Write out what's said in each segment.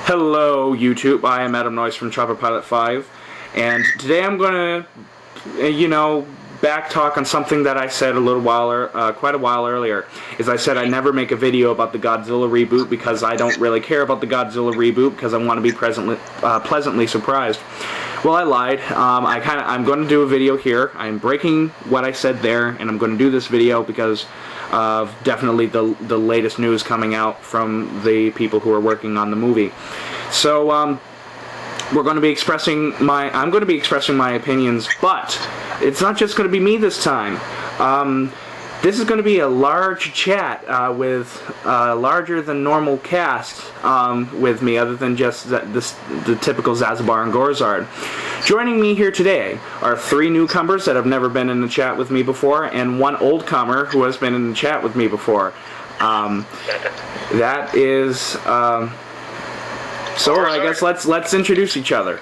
Hello, YouTube. I am Adam Noyes from Chopper Pilot 5, and today I'm gonna, back talk on something that I said quite a while earlier. Is I said I never make a video about the Godzilla reboot because I don't really care about the Godzilla reboot because I want to be pleasantly surprised. Well, I lied. I'm going to do a video here. I'm breaking what I said there, and I'm going to do this video because of definitely the latest news coming out from the people who are working on the movie. So I'm going to be expressing my opinions, but it's not just going to be me this time. This is going to be a large chat with a larger than normal cast with me, other than just the typical Zazabar and Gorzard. Joining me here today are 3 newcomers that have never been in the chat with me before, and 1 old comer who has been in the chat with me before. That is so. I guess let's introduce each other.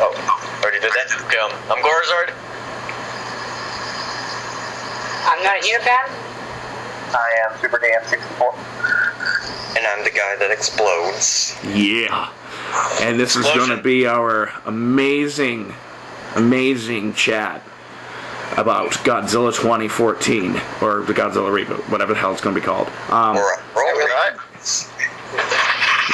Oh, already did that. Okay, I'm Gorzard. I'm not a fan. I am Super Dan 64. And I'm the guy that explodes. Yeah. And this is going to be our amazing chat about Godzilla 2014, or the Godzilla reboot, whatever the hell it's going to be called.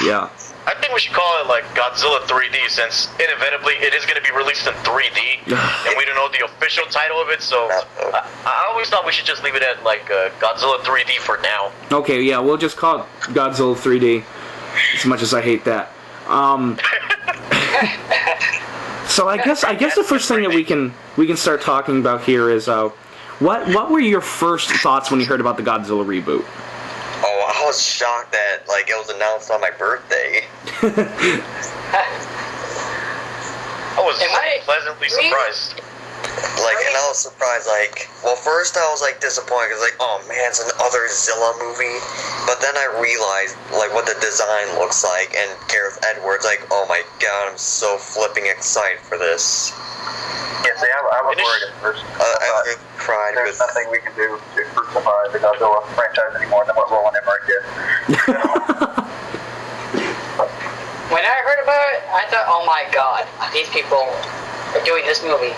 Yeah. I think we should call it like Godzilla 3D, since inevitably it is going to be released in 3D, and we don't know the official title of it, so I always thought we should just leave it at like Godzilla 3D for now. Okay, yeah, we'll just call it Godzilla 3D, as much as I hate that. So I guess the first thing that we can start talking about here is what were your first thoughts when you heard about the Godzilla reboot? Oh, I was shocked that it was announced on my birthday. I was pleasantly surprised. And I was surprised, well, first I was, disappointed, because, oh, man, it's another Zilla movie, but then I realized, what the design looks like, and Gareth Edwards, oh my god, I'm so flipping excited for this. Yeah, see, I was worried at first. I cried. There's nothing we can do to crucify the Godzilla franchise anymore than what Roland Emmerich did. When I heard about it, I thought, oh my god, these people are doing this movie.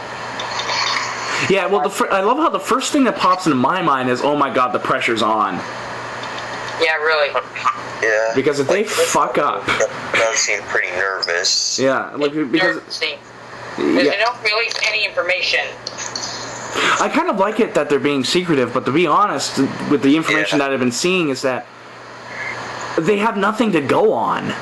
Yeah, well, I love how the first thing that pops into my mind is, oh my god, the pressure's on. Yeah, really. Yeah. Because if they fuck up... That does seem pretty nervous. Yeah, because... They don't release any information. I kind of like it that they're being secretive, but to be honest, with the information that I've been seeing, is that they have nothing to go on.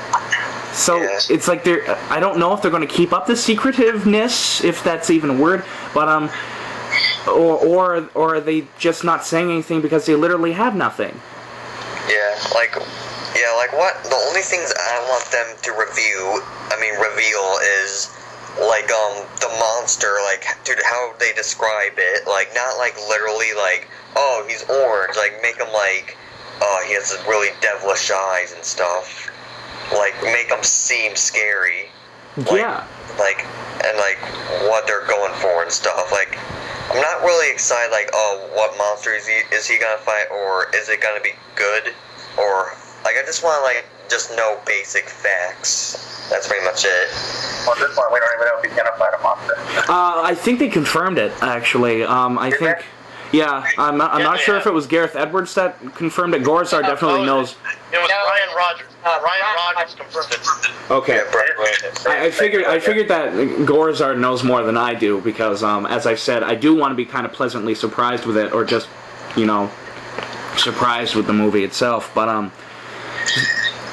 So it's like I don't know if they're going to keep up the secretiveness, if that's even a word, but or are they just not saying anything because they literally have nothing? What? The only things I want them to reveal is the monster, dude, how they describe it, not literally oh, he's orange, make him oh, he has really devilish eyes and stuff, make him seem scary, yeah, and what they're going for and stuff, I'm not really excited, oh, what monster is he gonna fight, or is it gonna be good, or, I just want just know basic facts. That's pretty much it. Well, at this point, we don't even know if he's gonna fight a monster. I think they confirmed it, actually. Yeah, I'm not sure if it was Gareth Edwards that confirmed it. Gorzard definitely knows. It was Ryan Rogers. Ryan Rogers confirmed it. Okay. Yeah, I figured that Gorzard knows more than I do, because, as I said, I do want to be kind of pleasantly surprised with it, or just, surprised with the movie itself. But,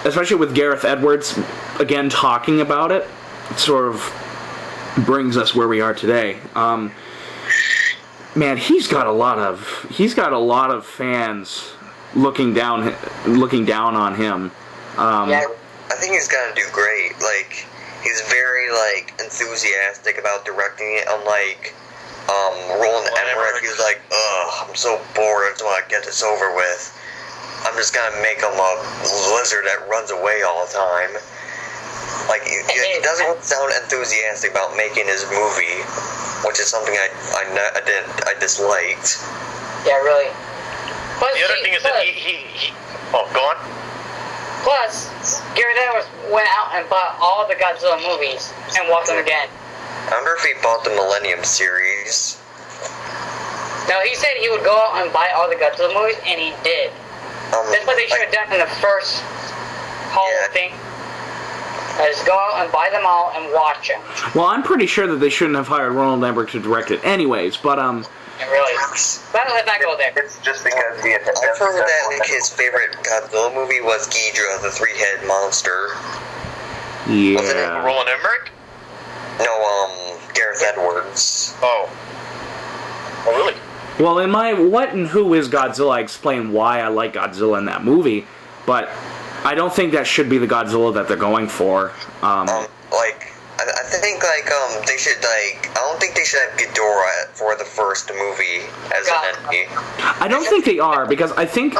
especially with Gareth Edwards, again, talking about it, it sort of brings us where we are today. Man, he's got a lot of fans looking down on him. I think he's gonna do great. He's very enthusiastic about directing it. Unlike Roland Emmerich, he was ugh, I'm so bored. I just want to get this over with. I'm just gonna make him a lizard that runs away all the time. He doesn't sound enthusiastic about making his movie, which is something I disliked. Yeah, really. The other thing is that he... Oh, go on. Plus, Gary Edwards went out and bought all the Godzilla movies and watched them again. I wonder if he bought the Millennium series. No, he said he would go out and buy all the Godzilla movies, and he did. That's what they should have done in the first whole thing. Is go out and buy them all and watch them. Well, I'm pretty sure that they shouldn't have hired Roland Emmerich to direct it anyways, but, Really? But let's not go there. It's just because he had I've heard that like his favorite Godzilla movie was Ghidorah, the three-headed monster. yeah. Roland Emmerich? No, Gareth Edwards. Oh. Oh, really? Well, in my What and Who is Godzilla, I explain why I like Godzilla in that movie, but I don't think that should be the Godzilla that they're going for. I think they should I don't think they should have Ghidorah for the first movie as an enemy. I don't think they are, because I think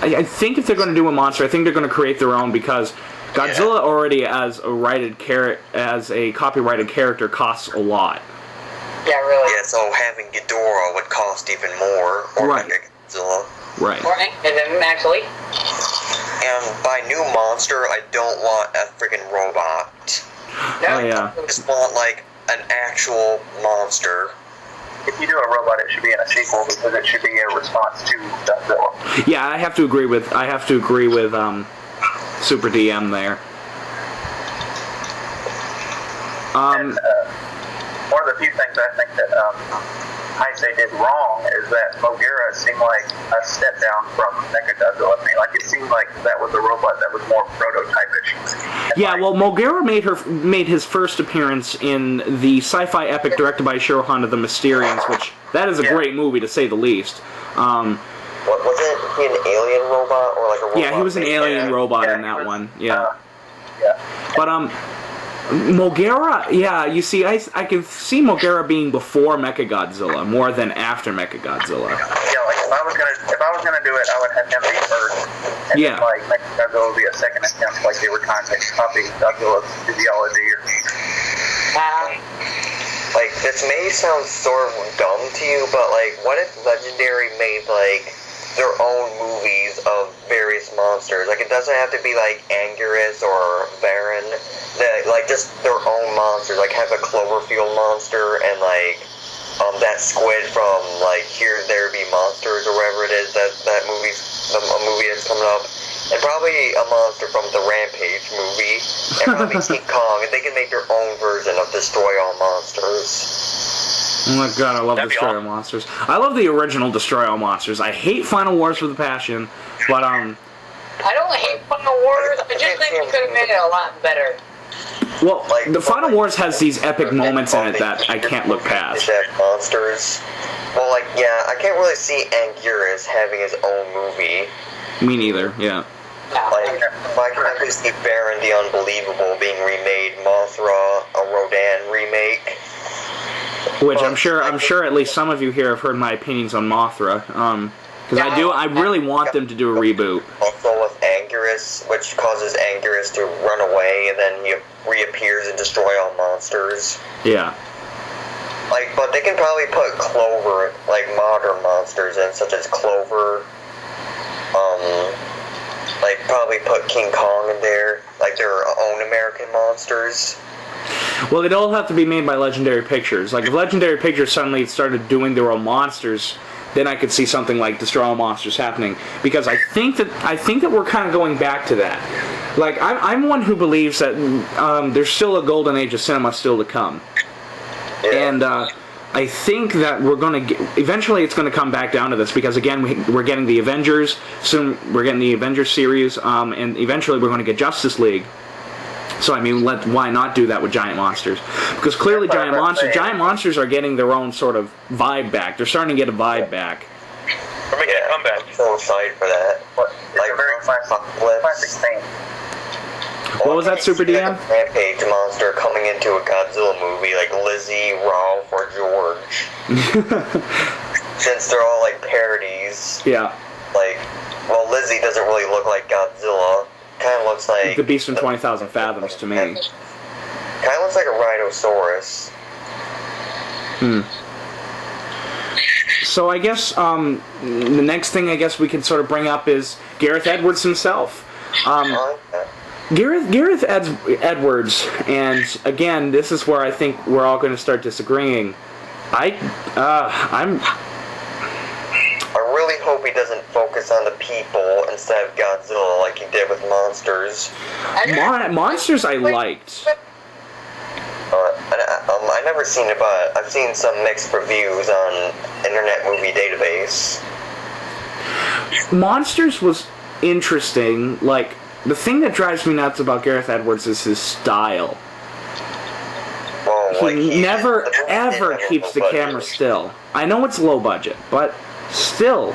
if they're going to do a monster, I think they're going to create their own, because Godzilla already as a copyrighted character costs a lot. Yeah, really. Yeah, so having Ghidorah would cost even more, or Right. Godzilla. Right. And then actually, And by new monster, I don't want a freaking robot. no, Oh, yeah. I just want like an actual monster. If you do a robot, it should be in a sequel because it should be a response to Godzilla. Yeah, I have to agree with Super DM there. And, one of the few things I think that Heisei did wrong is that Mogera seemed like a step down from Mechagodzilla. I mean, like it seemed like that was a robot that was more prototypish. And Yeah, like, well, Mogera made his first appearance in the sci-fi epic directed by Ishiro Honda, The Mysterians, which that is a great movie to say the least. What wasn't he an alien robot or like a robot? Yeah, he was an alien robot in that one. Yeah. But Mogera, yeah, you see, I can see Mogera being before Mechagodzilla more than after Mechagodzilla. yeah, like if I was gonna do it, I would have him be first, and Yeah. then, like Mechagodzilla would be a second attempt, like they were trying to copy Godzilla's physiology. Like, this may sound sort of dumb to you, but like, what if Legendary made like their own movies of various monsters? Like, it doesn't have to be like Anguirus or Varan. Like just their own monsters. Like, have a Cloverfield monster and like that squid from like Here There Be Monsters or whatever it is that movie's a movie that's coming up. And probably a monster from the Rampage movie, and probably King Kong, and they can make their own version of Destroy All Monsters. Oh my god, I love That'd be Destroy All awesome. Monsters. I love the original Destroy All Monsters. I hate Final Wars with a passion, but I don't hate Final Wars. I just think we could have made it a lot better. well, the Final Wars has these epic moments in it that I can't look past. Monsters. Well, like, yeah, I can't really see Anguirus having his own movie. Me neither, yeah. Like, I can actually see Baron the Unbelievable being remade, Mothra, a Rodan remake. Which I'm sure at least some of you here have heard my opinions on Mothra. Because I really want them to do a reboot. Also with Anguirus, which causes Anguirus to run away, and then he reappears and destroy all monsters. Yeah. Like, but they can probably put Clover, like modern monsters in, such as Clover. Like probably put King Kong in there, like their own American monsters. Well, they'd all have to be made by Legendary Pictures. Like, if Legendary Pictures suddenly started doing their own monsters, then I could see something like Destroy All Monsters happening. Because I think that we're kind of going back to that. Like, I'm one who believes that there's still a golden age of cinema still to come. Yeah. And I think that we're going to eventually it's going to come back down to this, because again we're getting the Avengers soon. We're getting the Avengers series, and eventually we're going to get Justice League. So I mean, why not do that with Giant Monsters? Because clearly Giant Monsters are getting their own sort of vibe back. They're starting to get a vibe back. We're making a comeback. I'm so excited for that. It's a very classic thing. What was that, Super DM? Rampage monster coming into a Godzilla movie, like Lizzie, Ralph, or George. Since they're all like parodies. Yeah. Like, well, Lizzie doesn't really look like Godzilla. Kind of looks like The Beast from 20,000 Fathoms to me. Kind of looks like a Rhinoceros. So I guess the next thing I guess we could sort of bring up is Gareth Edwards himself. Gareth Edwards, and again, this is where I think we're all going to start disagreeing. I really hope he doesn't focus on the people instead of Godzilla like he did with Monsters. Monsters I liked. I never seen it, but I've seen some mixed reviews on Internet Movie Database. Monsters was interesting. Like, the thing that drives me nuts about Gareth Edwards is his style. Well, he never, ever keeps the camera still. I know it's low budget, but still,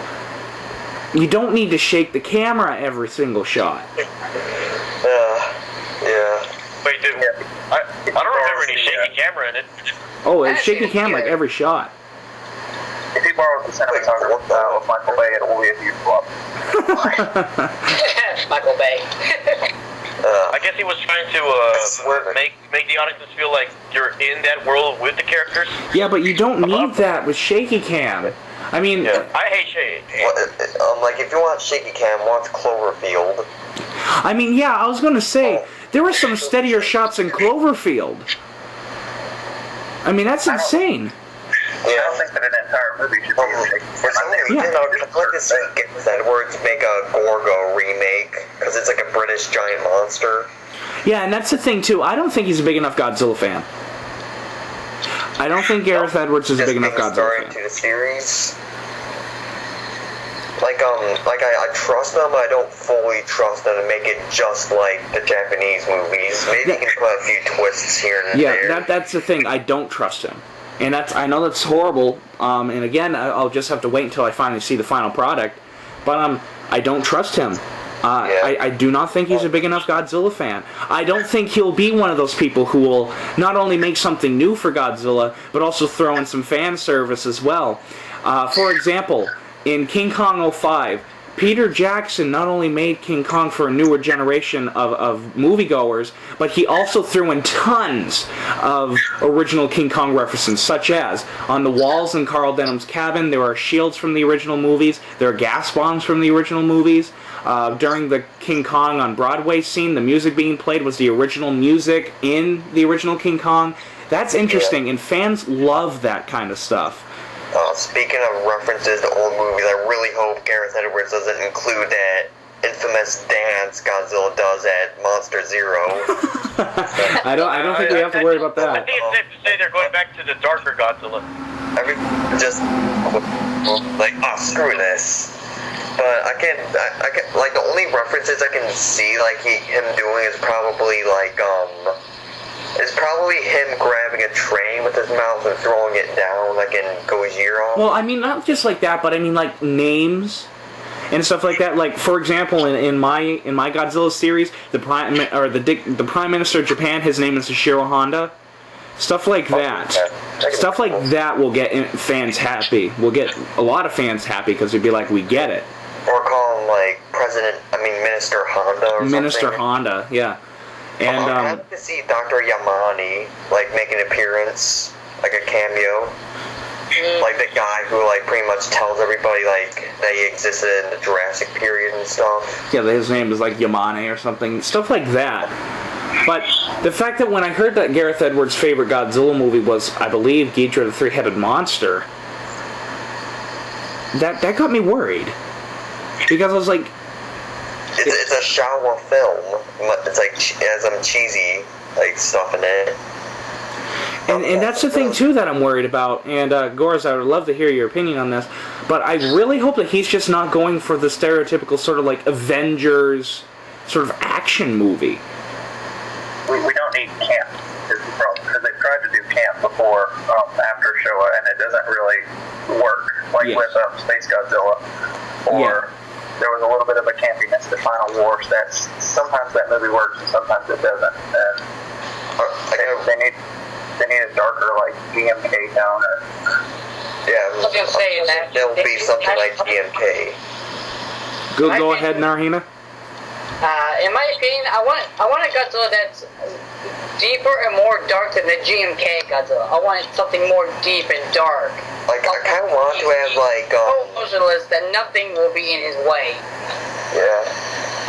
you don't need to shake the camera every single shot. Yeah. Wait, dude, I don't remember any shaky camera in it. Oh, it's shaky cam like every shot. If he borrows the cinematographer style of Michael Bay, it will be a huge flop. Michael Bay. I guess he was trying to make the audiences feel like you're in that world with the characters. Yeah, but you don't need that with shaky cam. I mean, I hate shaky. Like if you want shaky cam, watch Cloverfield. I mean, yeah, I was gonna say there were some steadier shots in Cloverfield. I mean, that's insane. I don't think that an entire movie should be for some reason, I'd like to see Gareth Edwards make a Gorgo remake, because it's like a British giant monster. Yeah, and that's the thing, too. I don't think he's a big enough Godzilla fan. I don't think Gareth Edwards is a big enough Godzilla fan. To the series. I trust him, but I don't fully trust him to make it just like the Japanese movies. Maybe he can put a few twists here and there. Yeah, that's the thing. I don't trust him. And I know that's horrible, and again, I'll just have to wait until I finally see the final product, but I don't trust him. I do not think he's a big enough Godzilla fan. I don't think he'll be one of those people who will not only make something new for Godzilla, but also throw in some fan service as well. For example, in King Kong 05, Peter Jackson not only made King Kong for a newer generation of moviegoers, but he also threw in tons of original King Kong references, such as on the walls in Carl Denham's cabin, there are shields from the original movies, there are gas bombs from the original movies. During the King Kong on Broadway scene, the music being played was the original music in the original King Kong. That's interesting, and fans love that kind of stuff. Speaking of references to old movies, I really hope Gareth Edwards doesn't include that infamous dance Godzilla does at Monster Zero. I don't think we have to worry about that. I think it's safe to say they're going back to the darker Godzilla. Screw this. But I can like the only references I can see him doing is probably it's probably him grabbing a train with his mouth and throwing it down, like in Gojira. Well, I mean, not just like that, but I mean, like, names and stuff like that. Like, for example, in my Godzilla series, the Prime Minister of Japan, his name is Ishiro Honda. Stuff like that. Stuff like that will get fans happy. Will get a lot of fans happy because they'd be like, we get it. Or call him, Minister Honda or something. Minister Honda, yeah. And I'd like to see Dr. Yamane make an appearance, like a cameo, like the guy who pretty much tells everybody that he existed in the Jurassic period and stuff. Yeah, his name is Yamane or something, stuff like that. But the fact that when I heard that Gareth Edwards' favorite Godzilla movie was, I believe, Ghidorah the Three-Headed Monster, that got me worried, because I was like. It's a Showa film. It's it has some cheesy stuff in it. And that's the thing too that I'm worried about. And Goraz, I would love to hear your opinion on this, but I really hope that he's just not going for the stereotypical sort of Avengers sort of action movie. We don't need camp is the problem, because they've tried to do camp before after Showa, and it doesn't really work with Space Godzilla or. There was a little bit of a campiness to Final Wars. Sometimes that movie works and sometimes it doesn't. And they need a darker GMK tone. Yeah, I was gonna say that there'll be something like GMK. Go ahead, Narhina. In my opinion, I want a Godzilla that's deeper and more dark than the GMK Godzilla. I want something more deep and dark. I kind of want to have so emotionless that nothing will be in his way. Yeah.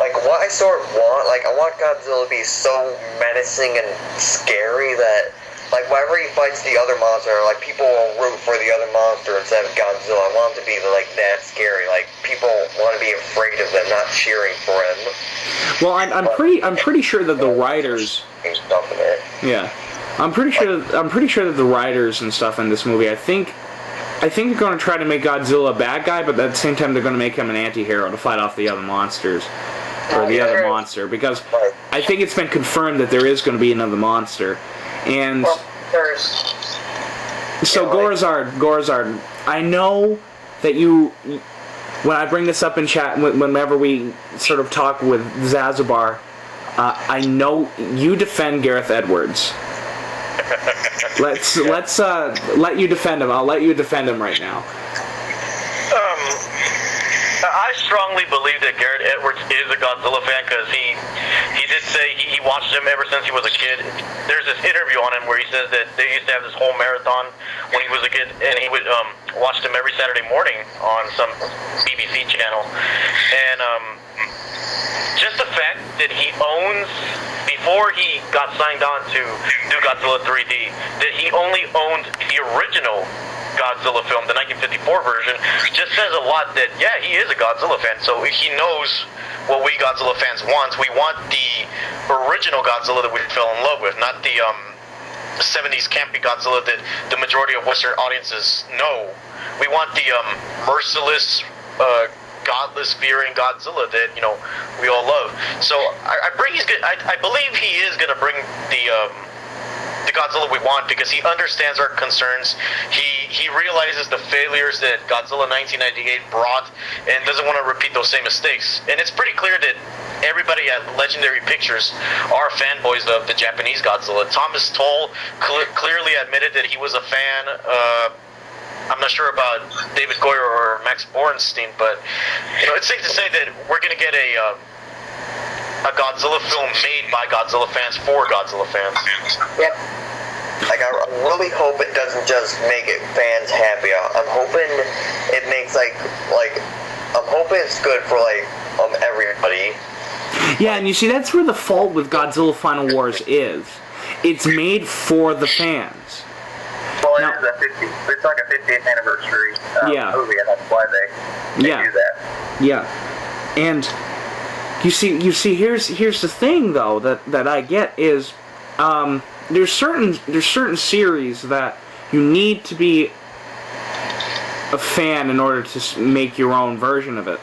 like what I sort of want, like I want Godzilla to be so menacing and scary that, like, whenever he fights the other monster, like, people will root for the other monster instead of Godzilla. I want him to be, like, that scary. Like, people want to be afraid of them, not cheering for him. Well, I'm pretty sure that the writers... Yeah. I'm pretty sure that the writers and stuff in this movie, I think they're going to try to make Godzilla a bad guy, but at the same time they're going to make him an anti-hero to fight off the other monsters. Or the other monster. Because I think it's been confirmed that there is going to be another monster. And so Gorazard, I know that you, when I bring this up in chat, whenever we sort of talk with Zazabar, I know you defend Gareth Edwards. Let's let you defend him. I'll let you defend him right now. I strongly believe that Gareth Edwards is a Godzilla fan because he did say he watched him ever since he was a kid. There's this interview on him where he says that they used to have this whole marathon when he was a kid, and he would watch him every Saturday morning on some BBC channel. And just the fact that he owns, before he got signed on to do Godzilla 3D, that he only owned the original Godzilla film, the 1954 version, just says a lot that, yeah, he is a Godzilla fan, so he knows what we Godzilla fans want. We want the original Godzilla that we fell in love with, not the 70s campy Godzilla that the majority of Western audiences know. We want the merciless, godless, fearing Godzilla that, you know, we all love. So I believe he is going to bring the Godzilla we want because he understands our concerns. He realizes the failures that Godzilla 1998 brought and doesn't want to repeat those same mistakes. And it's pretty clear that everybody at Legendary Pictures are fanboys of the Japanese Godzilla. Thomas Toll clearly admitted that he was a fan. I'm not sure about David Goyer or Max Borenstein, but you know, it's safe to say that we're going to get a Godzilla film made by Godzilla fans for Godzilla fans. Yep. Like, I really hope it doesn't just make it fans happy. I'm hoping it makes, I'm hoping it's good for, everybody. Yeah, and you see, that's where the fault with Godzilla Final Wars is. It's made for the fans. Well, it's like a 50th anniversary movie, and that's why they do that. Yeah. And you see, here's the thing though that I get is there's certain series that you need to be a fan in order to make your own version of it.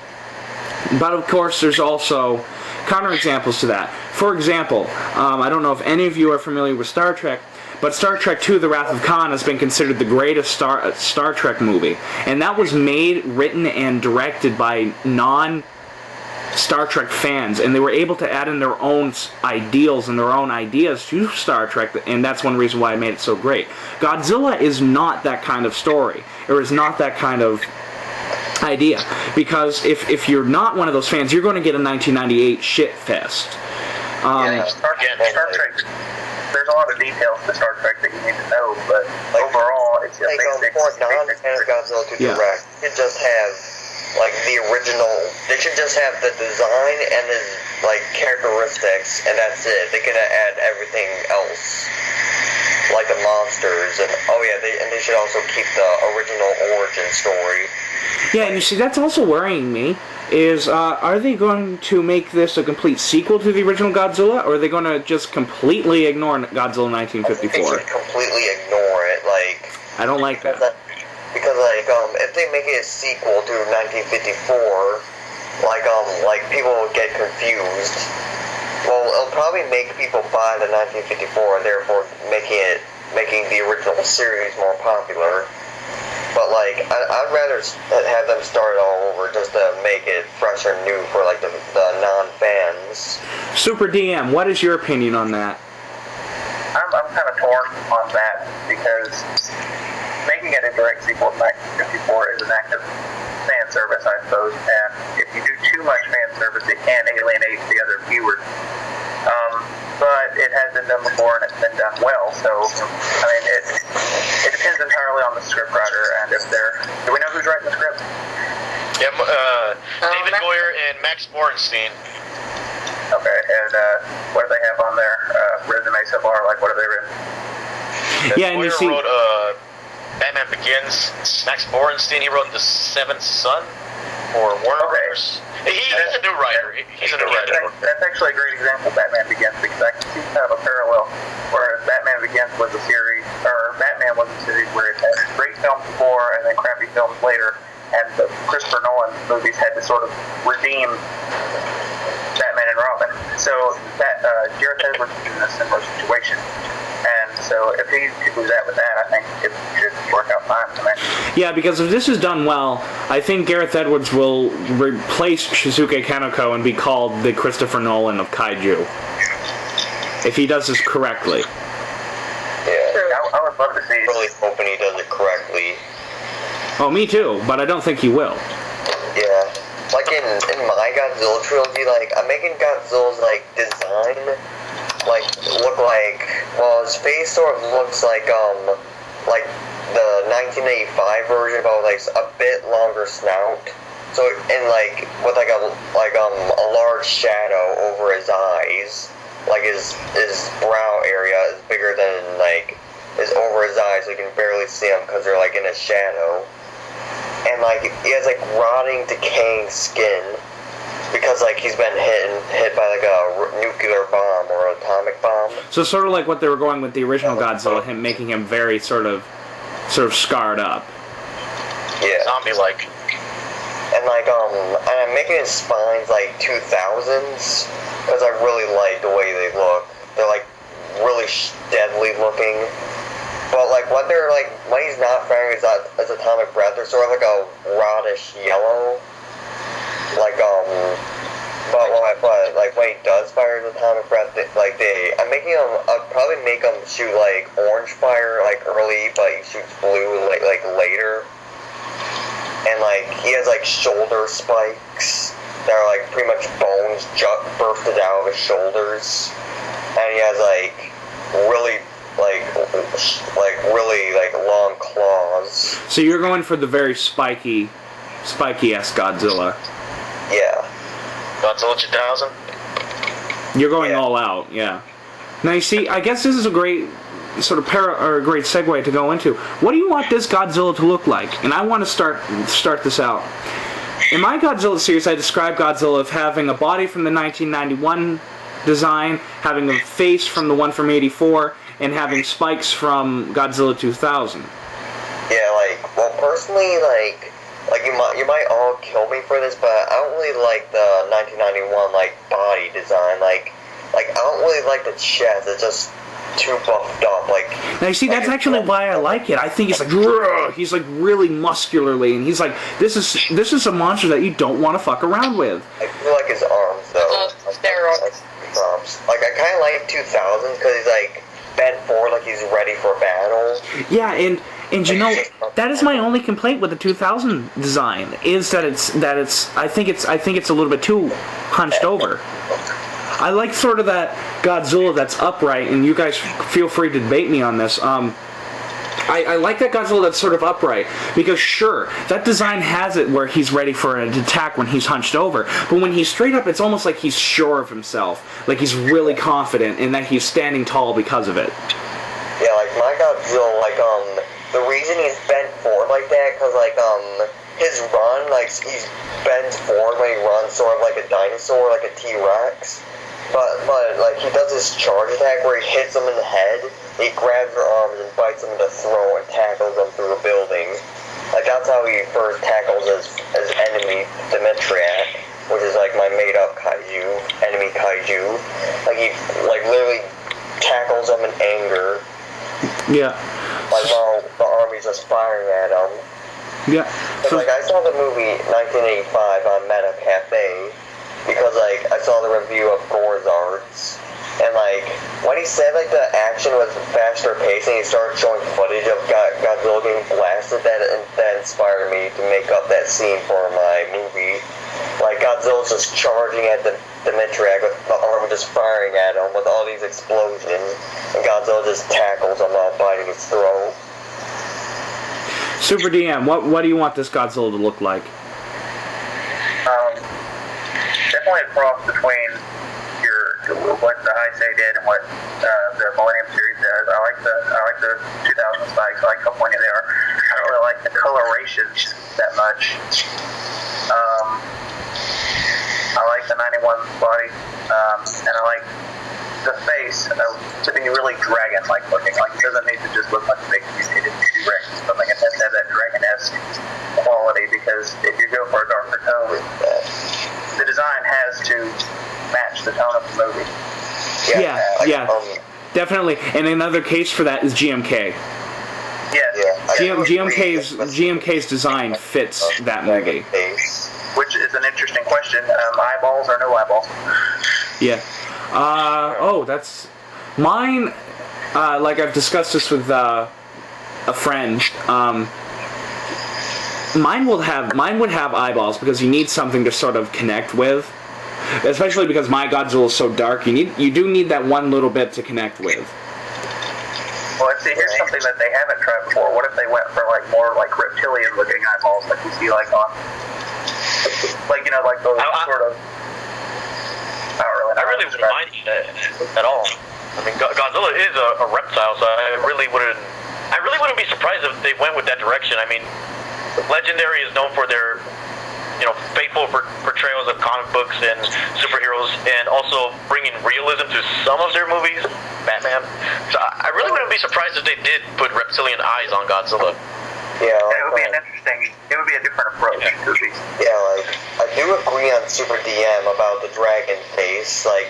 But of course, there's also counterexamples to that. For example, I don't know if any of you are familiar with Star Trek, but Star Trek II: The Wrath of Khan has been considered the greatest Star Trek movie, and that was made, written, and directed by non-Star Trek fans, and they were able to add in their own ideals and their own ideas to Star Trek, and that's one reason why I made it so great. Godzilla is not that kind of story, or is not that kind of idea, because if you're not one of those fans, you're going to get a 1998 shit fest. Star Trek, there's a lot of details to Star Trek that you need to know, but overall, it's just basic. For non-fans Godzilla to direct, you should just have the original. They should just have the design and the characteristics, and that's it. They can add everything else, like the monsters, and they should also keep the original origin story. Yeah, and you see, that's also worrying me. Is are they going to make this a complete sequel to the original Godzilla, or are they going to just completely ignore Godzilla 1954? I think they should completely ignore it. I don't like that. Because if they make it a sequel to 1954, people will get confused. Well, it'll probably make people buy the 1954, and therefore making the original series more popular. But I'd rather have them start all over just to make it fresh and new for the non-fans. Super DM, what is your opinion on that? I'm kind of torn on that because making it a direct sequel to 1954 is an act of fan service, I suppose. And if you do too much fan service, it can alienate the other viewers. But it has been done before, and it's been done well. So, I mean, it depends entirely on the scriptwriter and if they're. Do we know who's writing the script? Yeah, David Goyer and Max Borenstein. Okay, and what do they have on their resume so far? Like, what have they written? Yeah, and you see... wrote Batman Begins, Max Borenstein, he wrote The Seventh Son for Warner Brothers. He's a new writer. He's a new writer. That's actually a great example, Batman Begins, because I can see kind of a parallel where Batman Begins was a series, or Batman was a series where it had great films before and then crappy films later, and the Christopher Nolan movies had to sort of redeem Batman and Robin. So that Gareth Edwards is in a similar situation. And so if he could do that with that, I think it should work out fine for me. Yeah, because if this is done well, I think Gareth Edwards will replace Shusuke Kaneko and be called the Christopher Nolan of Kaiju. If he does this correctly. Yeah, I would love to see it. I'm really hoping he does it correctly. Oh, me too, but I don't think he will. Yeah. Like in my Godzilla trilogy, like, I'm making Godzilla's, like, design, like, look like, well, his face sort of looks like the 1985 version, but with, like, a bit longer snout. So, and, like, with, like, a large shadow over his eyes. Like, his brow area is bigger than, like, is over his eyes, so you can barely see him because they're, like, in a shadow. And, like, he has, like, rotting, decaying skin because, like, he's been hit by, like, a nuclear bomb or an atomic bomb. So sort of like what they were going with the original Godzilla, him making him very sort of scarred up. Yeah. Zombie-like. And, like, and I'm making his spines, like, 2000s because I really like the way they look. They're, like, really deadly looking. But, like, when he's not firing his atomic breath, they're sort of like a roddish yellow. Like, but when he does fire his atomic breath, I'll probably make him shoot, like, orange fire, like, early, but he shoots blue, like later. And, like, he has, like, shoulder spikes that are, like, pretty much bones bursted out of his shoulders. And he has, like, really long claws. So you're going for the very spiky-esque Godzilla. Yeah. Godzilla 2000? You're going all out, yeah. Now you see, I guess this is a great sort of a great segue to go into. What do you want this Godzilla to look like? And I want to start this out. In my Godzilla series, I describe Godzilla as having a body from the 1991 design, having a face from the one from 84, and having spikes from Godzilla 2000. Yeah, well, personally, like you might all kill me for this, but I don't really like the 1991, body design. Like, I don't really like the chest. It's just too buffed up. Now, you see, that's actually why I like it. I think he's like really muscularly, and he's like, this is a monster that you don't want to fuck around with. I feel like his arms, though. Steroids. I kind of like 2000s because he's, like, bent forward like he's ready for battle. Yeah, and you know, that is my only complaint with the 2000 design, is that I think it's a little bit too hunched over. I like sort of that Godzilla that's upright, and you guys feel free to debate me on this. I like that Godzilla that's sort of upright, because sure, that design has it where he's ready for an attack when he's hunched over, but when he's straight up, it's almost like he's sure of himself, like he's really confident, and that he's standing tall because of it. Yeah, like my Godzilla, the reason he's bent forward like that, because, his run, he's bent forward when he runs, sort of like a dinosaur, like a T-Rex. But he does this charge attack where he hits him in the head, he grabs their arms and bites them in the throat and tackles them through a building. That's how he first tackles his enemy, Dimitriak, which is, my made-up enemy kaiju. He, literally tackles him in anger. Yeah. While the army's just firing at him. Yeah. So, I saw the movie 1985 on Meta Cafe, because, I saw the review of Gorzards, and, when he said, the action was faster paced, and he started showing footage of Godzilla getting blasted, that inspired me to make up that scene for my movie. Godzilla's just charging at the Dimitriak with the arm just firing at him with all these explosions, and Godzilla just tackles him while biting his throat. Super DM, what do you want this Godzilla to look like? Definitely a cross between what the Heisei did and what the Millennium series does. I like the 2000 spikes. I like how pointy they are. I don't really like the coloration that much. I like the 91 body, and I like the face to be really dragon-like looking. Like, it doesn't need to just look like a big mutated T-Rex or something. It has to have that dragon-esque quality, because if you go for a darker tone, the design has to match the tone of the movie. Yeah, definitely. And another case for that is GMK. Yes. GMK's design fits that movie. Which is an interesting question. Eyeballs or no eyeballs? Yeah. That's mine. Like, I've discussed this with a friend. Mine would have eyeballs, because you need something to sort of connect with. Especially because my Godzilla is so dark, you do need that one little bit to connect with. Well, see, here's something that they haven't tried before. What if they went for more reptilian-looking eyeballs, like you see like on, like those sort of. I really wouldn't mind at all. I mean, Godzilla is a reptile, so I really wouldn't be surprised if they went with that direction. I mean, Legendary is known for their, faithful portrayals of comic books and superheroes, and also bringing realism to some of their movies, Batman. So I really wouldn't be surprised if they did put reptilian eyes on Godzilla. Yeah, it would be it would be a different approach to these. Yeah, I do agree on Super DM about the dragon face, like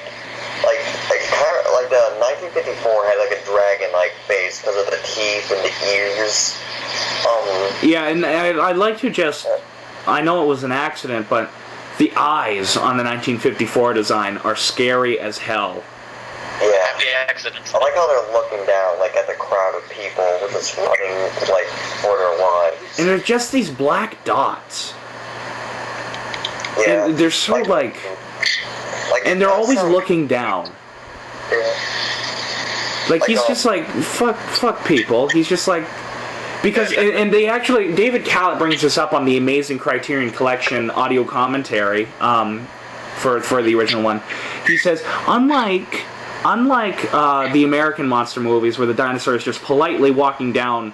the 1954 had a dragon-like face because of the teeth and the ears. Yeah, and I'd like to I know it was an accident, but the eyes on the 1954 design are scary as hell. Yeah. The accidents. I like how they're looking down, at the crowd of people, just running, for their lives. And they're just these black dots. Yeah. And they're so, and they're always looking down. Yeah. He's just fuck people. He's just because, and they actually, David Callett brings this up on the amazing Criterion Collection audio commentary, for the original one. He says, unlike the American monster movies where the dinosaur is just politely walking down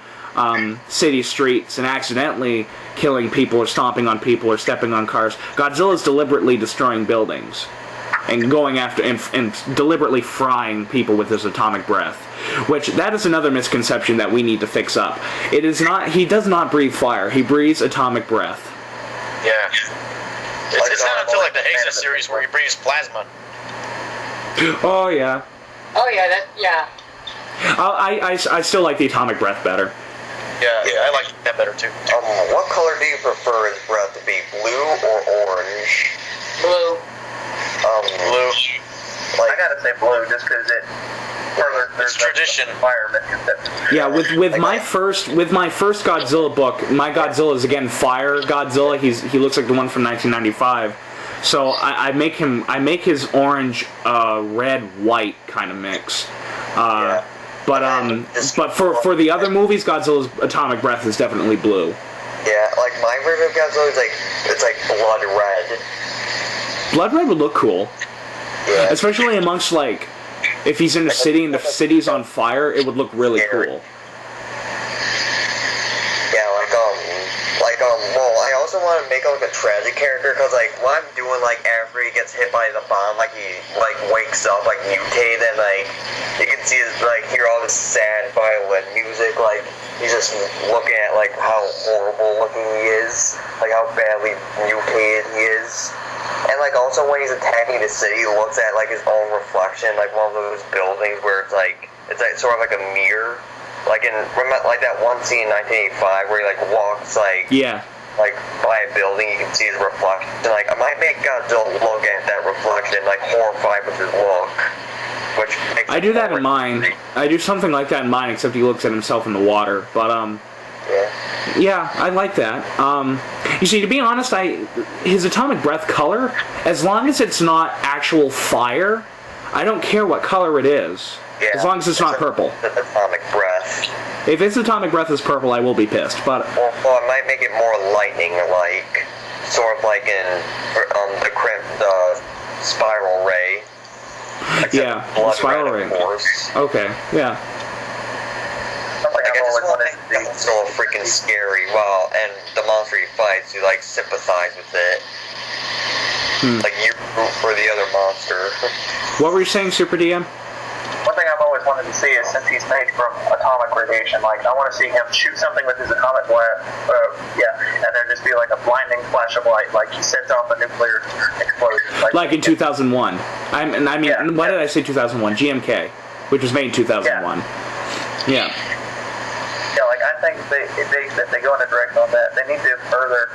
city streets and accidentally killing people or stomping on people or stepping on cars, Godzilla is deliberately destroying buildings and going after and deliberately frying people with his atomic breath. Which, that is another misconception that we need to fix up. It is not, he does not breathe fire, he breathes atomic breath. Yeah. It's not until the Aces series where he breathes plasma. Oh yeah. Yeah. I still like the atomic breath better. Yeah, I like that better too. What color do you prefer his breath to be, blue or orange? Blue. Blue. I gotta say blue, just because it's tradition. Yeah, with my first Godzilla book, my Godzilla is again Fire Godzilla. He looks like the one from 1995. So I make his orange, red, white kind of mix. But for the other movies, Godzilla's atomic breath is definitely blue. Yeah, my version of Godzilla is it's blood red. Blood red would look cool. Yeah. Especially amongst if he's in the city and the city's on fire, it would look really cool. Yeah, well, I also want to make a tragic character, because what I'm doing after he gets hit by the bomb, he wakes up mutated, and you can see his hear all this sad violin music, he's just looking at how horrible looking he is, how badly mutated he is. And also when he's attacking the city, he looks at his own reflection, one of those buildings where it's sort of like a mirror. Remember that one scene in 1985 where he walks by a building, you can see his reflection. I might make Godzilla look at that reflection, horrified with his look. Which makes I do that in mine. I do something like that in mine, except he looks at himself in the water. But yeah, I like that. You see, to be honest, his atomic breath color, as long as it's not actual fire, I don't care what color it is. Yeah, as long as it's not purple. Atomic breath. If its atomic breath is purple, I will be pissed. But well, I might make it more lightning-like, sort of in the Spiral Ray. Yeah, spiral ring. Okay, yeah. Like, I just want to make Godzilla freaking scary, and the monster he fights, you like sympathize with it. Like you root for the other monster. What were you saying, Super DM? One thing I've always wanted to see is, since he's made from atomic radiation, like, I want to see him shoot something with his atomic blast, and there just be like a blinding flash of light, like he sets off a nuclear explosion. Like in 2001. Why did I say 2001? GMK, which was made in 2001. Yeah. Yeah, like, I think if they go in a direction on that, they need to further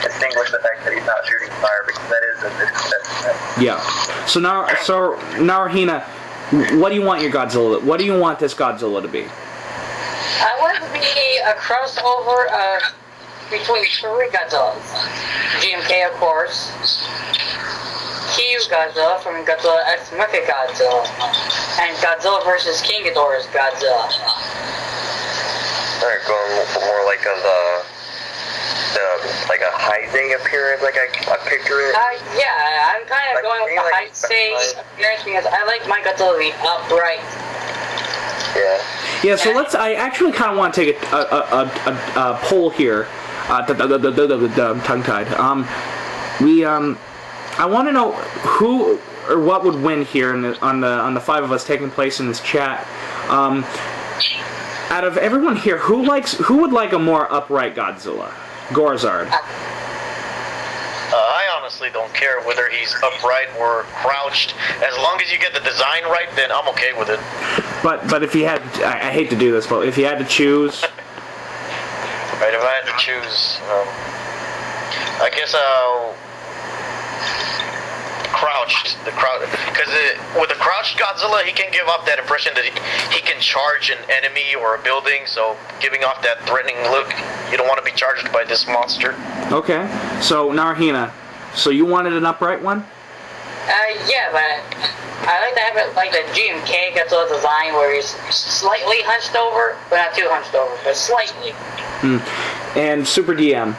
distinguish the fact that he's not shooting fire, because that is a misconception. Yeah. So now, Rahina, what do you want your Godzilla? What do you want this Godzilla to be? I want it to be a crossover between three Godzillas. GMK, of course. Q Godzilla from Godzilla X Mechagodzilla, and Godzilla vs. King Ghidorah's Godzilla. They're going for more like a Heisei appearance, like I picture it. Yeah, I'm kind of going with the Heisei appearance because I like my Godzilla to be upright. Yeah. Yeah. So I actually kind of want to take a poll here. Tongue-tied. I want to know who or what would win here on the five of us taking place in this chat. Out of everyone here, who would like a more upright Godzilla? Gorzard. I honestly don't care whether he's upright or crouched. As long as you get the design right, then I'm okay with it. But if you had, I hate to do this, but if you had to choose, right? If I had to choose, I guess I'll crouched. Because with a crouched Godzilla, he can give off that impression that he can charge an enemy or a building. So giving off that threatening look, you don't want to be charged by this monster. Okay. So Narahina, so you wanted an upright one? Yeah, but I like to have it like the GMK Godzilla design where he's slightly hunched over, but not too hunched over, but slightly. And Super DM.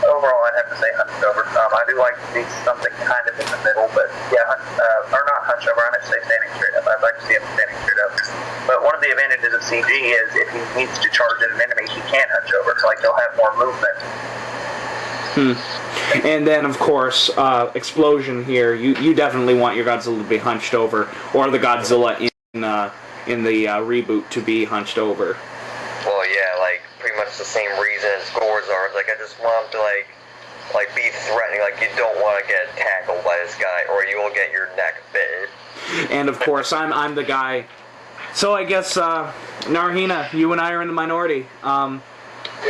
Overall I'd have to say hunched over. I do like to see something kind of in the middle, but or not hunched over, I'd say standing straight up. I'd like to see him standing straight up. But one of the advantages of CG is if he needs to charge at an enemy, he can't hunch over, so like he'll have more movement. And then, of course, explosion here. You definitely want your Godzilla to be hunched over, or the Godzilla in the reboot to be hunched over. Well, yeah, like pretty much the same reason as Gorzard. Like I just want him to like be threatening. Like you don't want to get tackled by this guy, or you will get your neck bit. And of course, I'm the guy. So I guess Narahina, you and I are in the minority. Yep.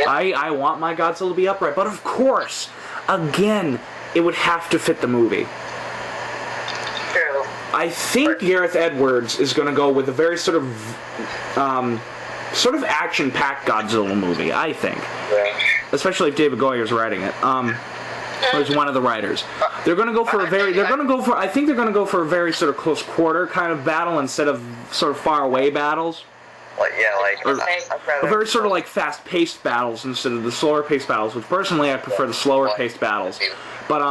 I want my Godzilla to be upright, but of course, again, it would have to fit the movie. True. I think Gareth Edwards is going to go with a very sort of action-packed Godzilla movie. I think, especially if David Goyer's writing it. Or is one of the writers. They're going to go for I think they're going to go for a very sort of close quarter kind of battle instead of sort of far away battles. A very sort of like fast-paced battles instead of the slower-paced battles, which personally I prefer the slower-paced battles. But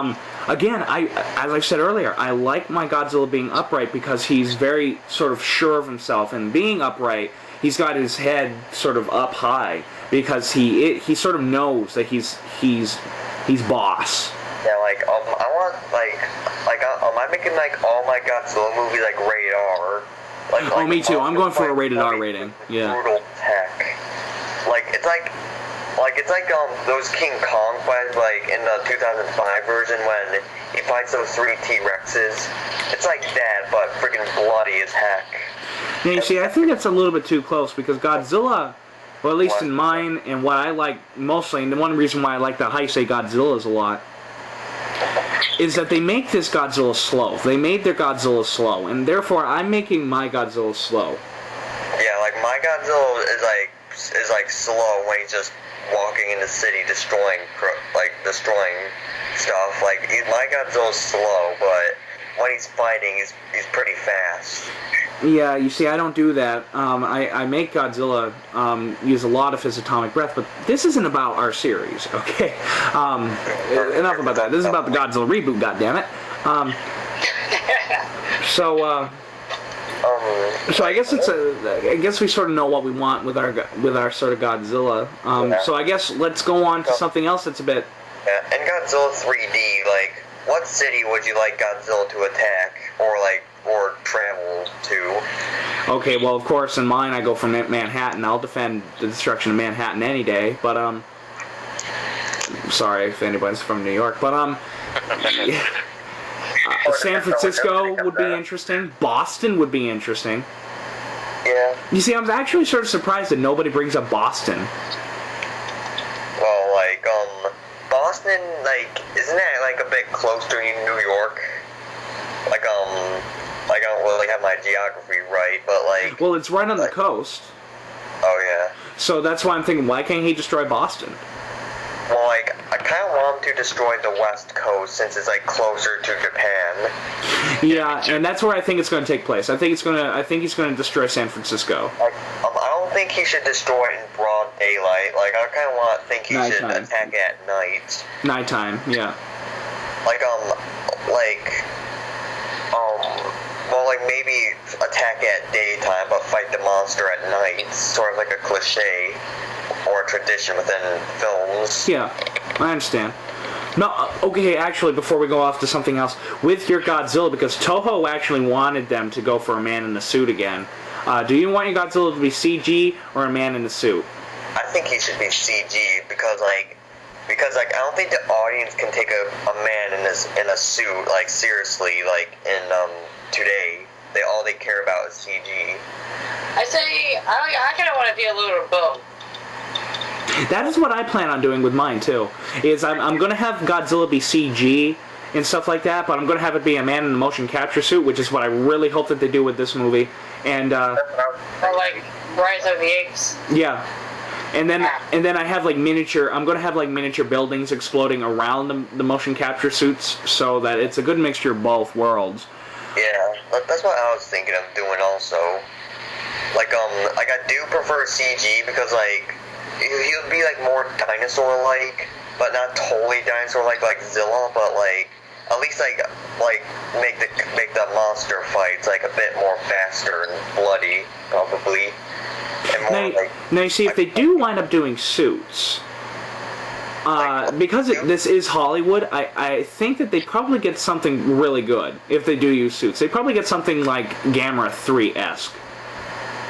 again, as I said earlier, I like my Godzilla being upright because he's very sort of sure of himself, and being upright, he's got his head sort of up high because he sort of knows that he's boss. Yeah, I want am I making all my Godzilla movies rated R? Me too. I'm going for a rated R rating. Yeah. Brutal tech. It's like those King Kong fights in the 2005 version when he fights those 3 T-Rexes. It's like that, but freaking bloody as heck. Yeah, you see, I think that's a little bit too close because Godzilla, well, at least in mine and what I like mostly, and the one reason why I like the Heisei Godzillas a lot, is that they make this Godzilla slow. They made their Godzilla slow, and therefore I'm making my Godzilla slow. Yeah, my Godzilla is slow when he's just walking in the city destroying stuff. My Godzilla's slow, but when he's fighting, he's pretty fast. Yeah, you see, I don't do that. I make Godzilla use a lot of his atomic breath, but this isn't about our series, okay? Enough about that. This is about the Godzilla reboot, goddammit. So I guess I guess we sort of know what we want with our sort of Godzilla. So I guess let's go on to something else that's a bit. Yeah, and Godzilla 3D, like, what city would you like Godzilla to attack, or travel to? Okay, well, of course, in mine, I go for Manhattan. I'll defend the destruction of Manhattan any day, but, sorry if anybody's from New York, but, San Francisco would be interesting. Boston would be interesting. Yeah. You see, I'm actually sort of surprised that nobody brings up Boston. Well, like, Boston, like, isn't that, like, a bit close to New York? Like, I don't really have my geography right, but, like... Well, it's right on the coast. Oh, yeah. So that's why I'm thinking, why can't he destroy Boston? Well, like, I kind of want him to destroy the West Coast, since it's, like, closer to Japan. Yeah, and that's where I think it's going to take place. I think he's going to destroy San Francisco. Like, I don't think he should destroy it in broad daylight. Like, I kind of think he should attack at night. Nighttime, yeah. Well, like, maybe attack at daytime, but fight the monster at night. Sort of like a cliche or a tradition within films. Yeah, I understand. No, okay, actually, before we go off to something else, with your Godzilla, because Toho actually wanted them to go for a man in the suit again, do you want your Godzilla to be CG or a man in the suit? I think he should be CG, because I don't think the audience can take a man in a suit, like, seriously, like, in, today. All they care about is CG. I say, I kind of want to do a little both. That is what I plan on doing with mine, too. Is I'm going to have Godzilla be CG and stuff like that, but I'm going to have it be a man in a motion capture suit, which is what I really hope that they do with this movie. And, or like Rise of the Apes. Yeah. And then I have like miniature. I'm gonna have like miniature buildings exploding around the motion capture suits, so that it's a good mixture of both worlds. Yeah, that's what I was thinking of doing also. Like I do prefer CG because like he'll be like more dinosaur-like, but not totally dinosaur-like like Zilla, but like at least like make the monster fights like a bit more faster and bloody, probably. Now you see, if they do wind up doing suits, because this is Hollywood, I think that they probably get something really good if they do use suits. They probably get something like Gamera 3-esque.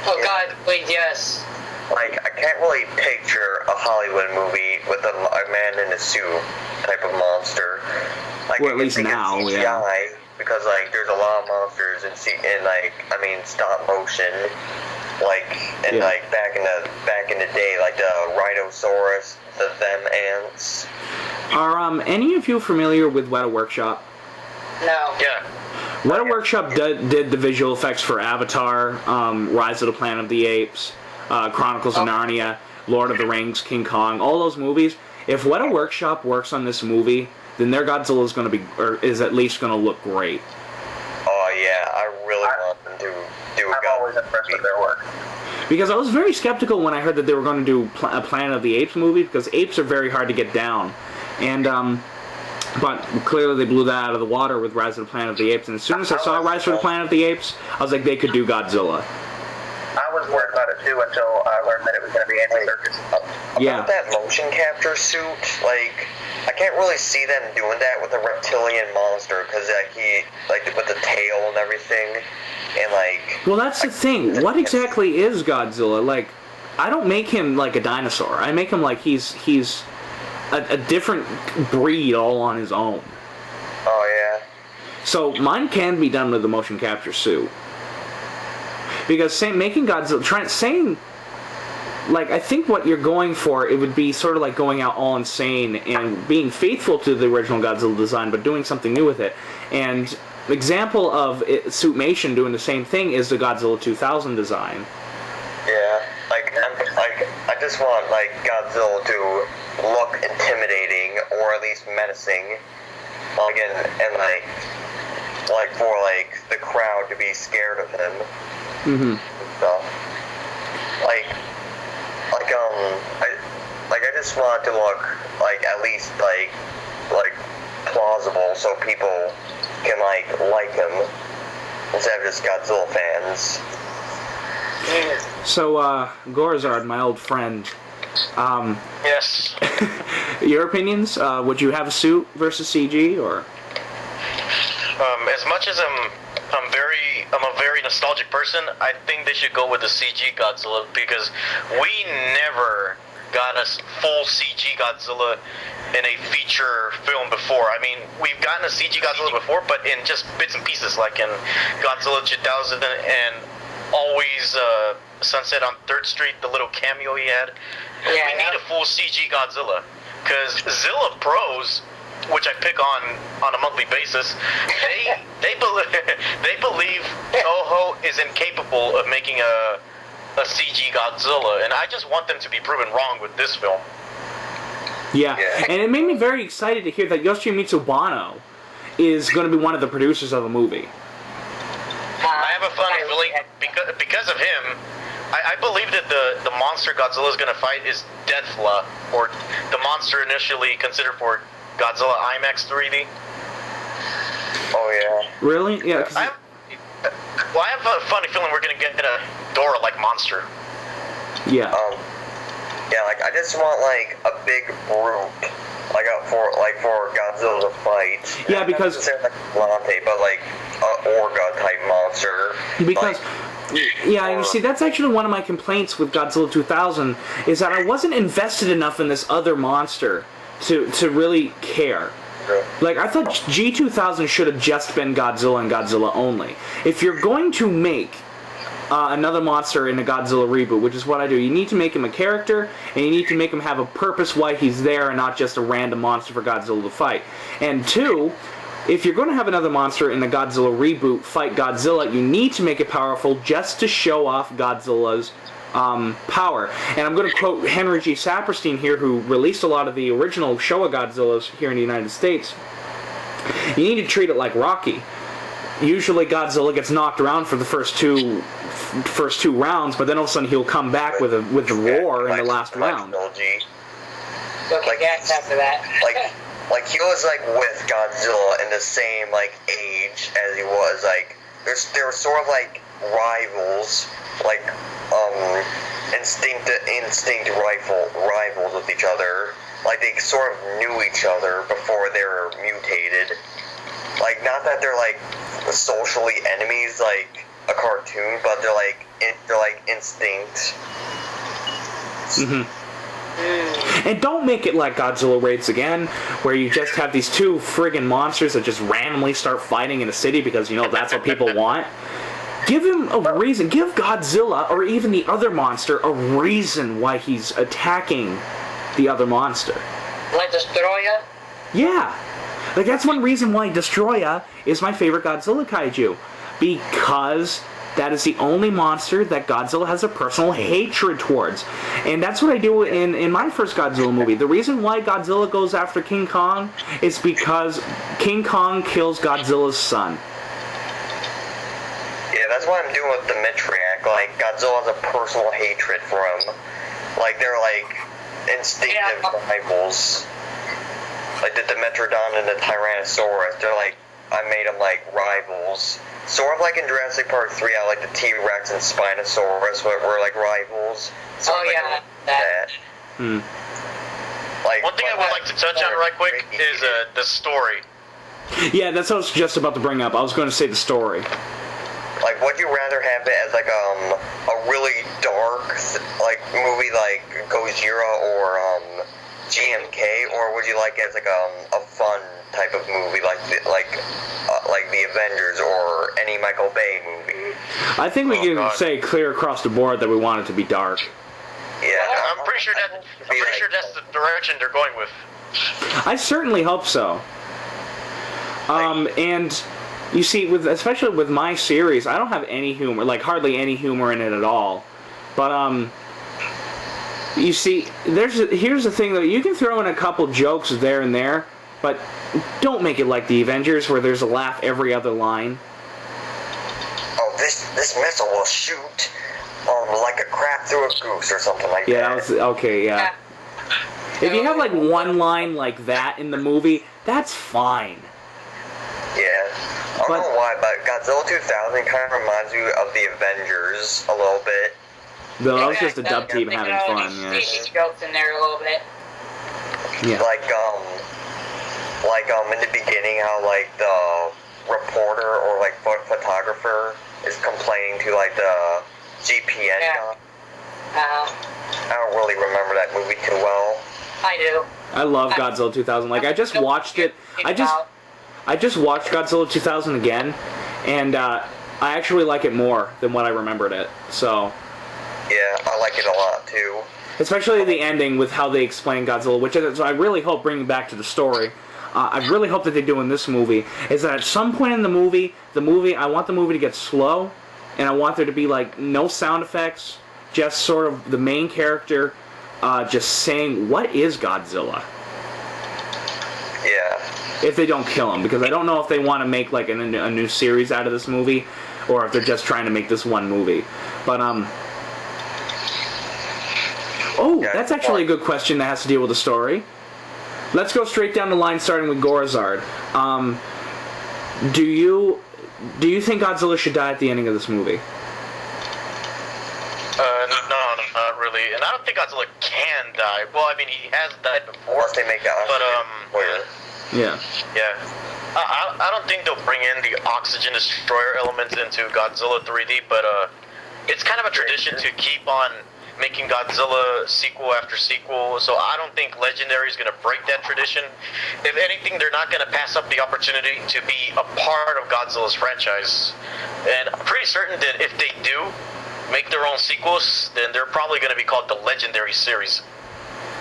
Oh God, wait, yes. Like, I can't really picture a Hollywood movie with a man in a suit type of monster. Like, well, at least now, CGI, yeah. Because, like, there's a lot of monsters in stop motion. Like, and yeah. like back in the day, like the Rhinosaurus, the them ants. Are any of you familiar with Weta Workshop? No. Yeah. Weta Workshop did the visual effects for Avatar, Rise of the Planet of the Apes, Chronicles of Narnia, Lord of the Rings, King Kong, all those movies. If Weta Workshop works on this movie, then their Godzilla is going to be, or is at least going to look great. Oh yeah, I really want them to do it. I'm always impressed with their work. Because I was very skeptical when I heard that they were going to do a Planet of the Apes movie, because apes are very hard to get down. And, but clearly they blew that out of the water with Rise of the Planet of the Apes. And as soon as I saw Rise of the Planet of the Apes, I was like, they could do Godzilla. I was worried about it too until I learned that it was going to be Andy Serkis. About that motion capture suit, like, I can't really see them doing that with a reptilian monster, because with the tail and everything, and like... Well, that's the thing. What exactly is Godzilla? Like, I don't make him like a dinosaur. I make him like he's a different breed all on his own. Oh, yeah. So, mine can be done with a motion capture suit. Because making Godzilla... saying... Like, I think what you're going for, it would be sort of like going out all insane and being faithful to the original Godzilla design, but doing something new with it. And example of Suitmation doing the same thing is the Godzilla 2000 design. Yeah, I just want, like, Godzilla to look intimidating, or at least menacing. Like, and for, like, the crowd to be scared of him. Mm-hmm. So, I just want it to look, like, at least, like, plausible, so people can, like him. instead of just Godzilla fans. So, Gorzard, my old friend, Yes. your opinions? Would you have a suit versus CG, or? As much as I'm a very nostalgic person, I think they should go with the CG Godzilla because we never got a full CG Godzilla in a feature film before. I mean, we've gotten a CG Godzilla before, but in just bits and pieces, like in Godzilla 2000 and Always Sunset on 3rd Street, the little cameo he had. Yeah, we need a full CG Godzilla because Zilla Pros, which I pick on a monthly basis, they believe Toho is incapable of making a CG Godzilla, and I just want them to be proven wrong with this film. Yeah, and it made me very excited to hear that Yoshimitsu Wano is going to be one of the producers of the movie. I have a funny feeling because of him. I believe that the monster Godzilla is going to fight is Deathla, or the monster initially considered for Godzilla IMAX 3D. Oh yeah. Really? Yeah. I have a funny feeling we're gonna get a Dora-like monster. Yeah. Yeah, like I just want like a big brute, for Godzilla to fight. Yeah, because not like Lante, but like a Orga type monster. Because. Like, yeah, you see, that's actually one of my complaints with Godzilla 2000, is that I wasn't invested enough in this other monster to really care. Like, I thought G2000 should have just been Godzilla and Godzilla only. If you're going to make another monster in a Godzilla reboot, which is what I do, you need to make him a character, and you need to make him have a purpose why he's there and not just a random monster for Godzilla to fight. And two, if you're going to have another monster in the Godzilla reboot fight Godzilla, you need to make it powerful just to show off Godzilla's power. And I'm going to quote Henry G. Saperstein here, who released a lot of the original Showa Godzillas here in the United States. You need to treat it like Rocky. Usually Godzilla gets knocked around for the first two rounds, but then all of a sudden he'll come back with a roar in the last round. Like after that. Like he was like with Godzilla in the same like age as he was. Like they were sort of like rivals, like instinct rivals with each other. Like they sort of knew each other before they were mutated. Like not that they're like socially enemies like a cartoon, but they're like instinct. Mm-hmm. And don't make it like Godzilla Raids Again, where you just have these two friggin' monsters that just randomly start fighting in a city because, you know, that's what people want. Give him a reason. Give Godzilla, or even the other monster, a reason why he's attacking the other monster. Like Destroya? Yeah. Like, that's one reason why Destroya is my favorite Godzilla kaiju. Because that is the only monster that Godzilla has a personal hatred towards. And that's what I do in my first Godzilla movie. The reason why Godzilla goes after King Kong is because King Kong kills Godzilla's son. Yeah, that's what I'm doing with the Mitriac. Like, Godzilla has a personal hatred for him. Like, they're like instinctive rivals. Like the Dimetrodon and the Tyrannosaurus, they're like, I made them like rivals. Sort of like in Jurassic Park 3, I like the T-Rex and Spinosaurus were like rivals. Sort of like that. Like, one thing I would like to touch on right quick is the story. Yeah, that's what I was just about to bring up. I was going to say the story. Like, would you rather have it as like a really dark like movie like Gojira or GMK, or would you like it as like a fun type of movie like the Avengers or any Michael Bay movie? I think we can say clear across the board that we want it to be dark. Yeah, I'm pretty sure that's the direction they're going with. I certainly hope so. And you see, especially with my series, I don't have any humor, like hardly any humor in it at all. But you see, here's the thing though, you can throw in a couple jokes there and there, but don't make it like the Avengers where there's a laugh every other line. Oh, this missile will shoot like a crab through a goose or something like that. Yeah, okay, yeah. If you have like one line like that in the movie, that's fine. Yeah. I don't know why, but Godzilla 2000 kind of reminds you of the Avengers a little bit. No, that was just a dub team having fun, yeah. Jokes in there a little bit. Yeah. Like in the beginning, how like the reporter or like photographer is complaining to like the GPN guy. I don't really remember that movie too well. I do. I love Godzilla 2000. Like, I just watched it. I just watched Godzilla 2000 again, and I actually like it more than what I remembered it. So. Yeah, I like it a lot too. Especially the ending with how they explain Godzilla, which is, I really hope, bringing back to the story, I really hope that they do in this movie, is that at some point in the movie, I want the movie to get slow, and I want there to be, like, no sound effects, just sort of the main character just saying, what is Godzilla? Yeah. If they don't kill him, because I don't know if they want to make, like, a new series out of this movie, or if they're just trying to make this one movie. But, oh, that's actually a good question that has to deal with the story. Let's go straight down the line, starting with Gorazard. Do you think Godzilla should die at the ending of this movie? No, not really. And I don't think Godzilla can die. Well, I mean, he has died before. Unless they make that. But Yeah. Yeah. I don't think they'll bring in the oxygen destroyer elements into Godzilla 3D, but it's kind of a tradition to keep on making Godzilla sequel after sequel, so I don't think Legendary is going to break that tradition. If anything, they're not going to pass up the opportunity to be a part of Godzilla's franchise. And I'm pretty certain that if they do make their own sequels, then they're probably going to be called the Legendary series.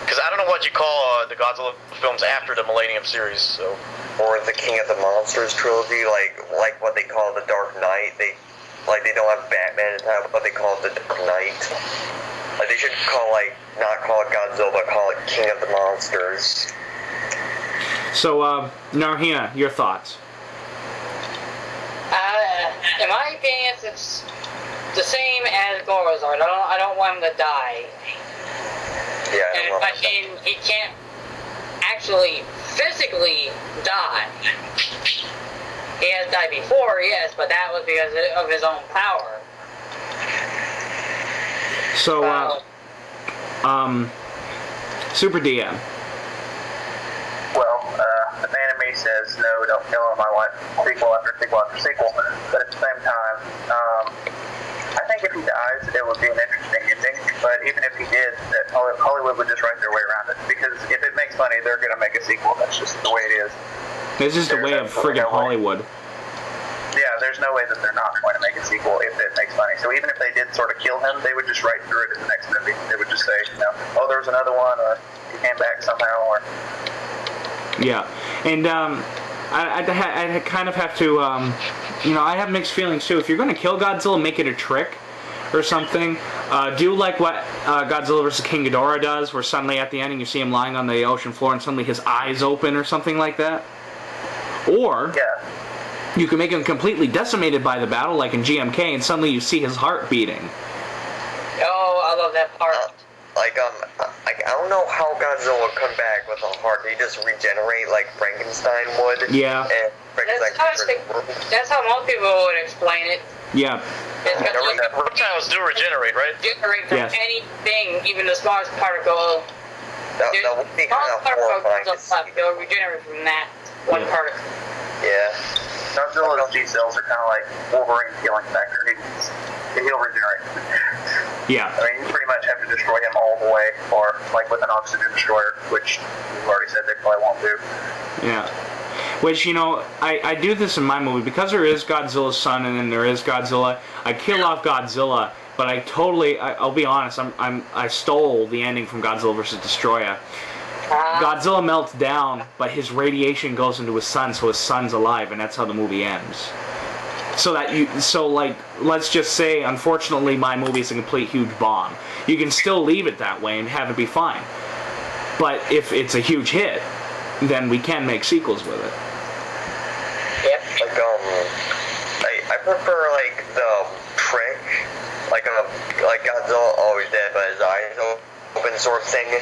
Because I don't know what you call the Godzilla films after the Millennium series, so. Or the King of the Monsters trilogy, like what they call the Dark Knight. They don't have Batman in that, but they call it the Dark Knight. Like, they should not call it Godzilla, but call it King of the Monsters. So, Narhina, your thoughts? In my opinion, it's the same as Gorazard. I don't want him to die. Yeah, I mean, he can't actually physically die. He has died before, yes, but that was because of his own power. So, Super DM. Well, the anime says, no, don't kill him, I want sequel after sequel after sequel. But at the same time, I think if he dies, it would be an interesting ending. But even if he did, that Hollywood would just write their way around it. Because if it makes money, they're going to make a sequel. That's just the way it is. It's just a way of friggin' Hollywood. Yeah, there's no way that they're not going to make a sequel if it makes money. So even if they did sort of kill him, they would just write through it in the next movie. They would just say, oh, there was another one, or he came back somehow, or... Yeah, and I kind of have to, I have mixed feelings too. If you're going to kill Godzilla, make it a trick or something. Do like what Godzilla vs. King Ghidorah does, where suddenly at the ending you see him lying on the ocean floor and suddenly his eyes open or something like that. Or... Yeah. You can make him completely decimated by the battle, like in GMK, and suddenly you see his heart beating. Oh, I love that part. I don't know how Godzilla would come back with a heart. They just regenerate like Frankenstein would. Yeah. And that's how most people would explain it. Yeah. Reptiles do regenerate, right? Regenerate from anything, even the smallest particle. That would be kind of horrifying to see. They'll regenerate from that one particle. Yeah. Godzilla's G cells are kind of like Wolverine healing factor. He'll regenerate. Yeah. I mean, you pretty much have to destroy him all the way, or like with an oxygen destroyer, which we've already said they probably won't do. Yeah. Which, I do this in my movie because there is Godzilla's son and then there is Godzilla. I kill off Godzilla, but I'll be honest, I stole the ending from Godzilla vs. Destroyer. Godzilla melts down, but his radiation goes into his son, so his son's alive, and that's how the movie ends. Let's just say, unfortunately, my movie is a complete huge bomb. You can still leave it that way and have it be fine. But if it's a huge hit, then we can make sequels with it. Yep. I prefer the trick, like Godzilla always dead, but his eyes open sort of thing.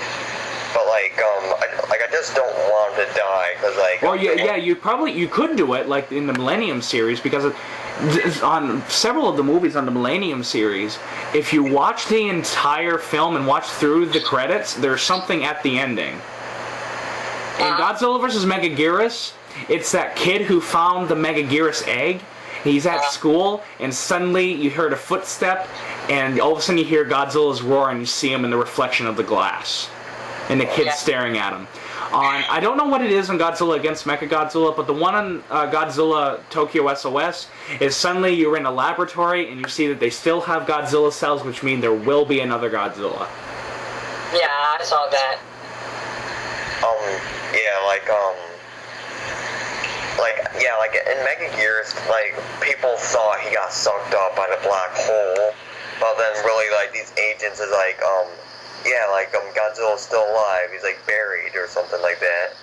but I just don't want him to die because Well, yeah, you could do it like in the Millennium series because on several of the movies on the Millennium series, if you watch the entire film and watch through the credits, there's something at the ending. In Godzilla vs. Megaguirus, it's that kid who found the Megaguirus egg. He's at school, and suddenly you heard a footstep, and all of a sudden you hear Godzilla's roar, and you see him in the reflection of the glass. And the kid's staring at him. I don't know what it is on Godzilla against Mechagodzilla, but the one on Godzilla Tokyo SOS is suddenly you're in a laboratory, and you see that they still have Godzilla cells, which mean there will be another Godzilla. Yeah, I saw that. In Megaguirus, people thought he got sucked up by the black hole, but then really, these agents is Godzilla's still alive, he's, buried or something like that.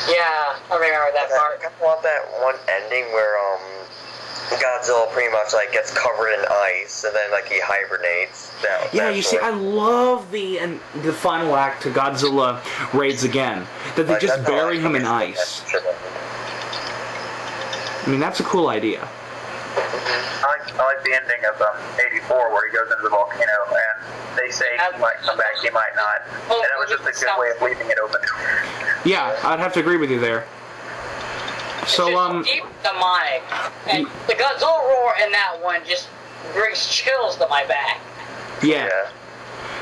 Yeah, I remember that part. I kind of want that one ending where, Godzilla pretty much, gets covered in ice, and then, he hibernates. See, I love the final act to Godzilla Raids Again, that they just bury him in ice. I mean, that's a cool idea. I like the ending of 84 where he goes into the volcano and they say he might come back, he might not. And that was just a good way of leaving it open. Yeah, I'd have to agree with you there. So, deep demonic. And the Godzilla roar in that one just brings chills to my back. Yeah.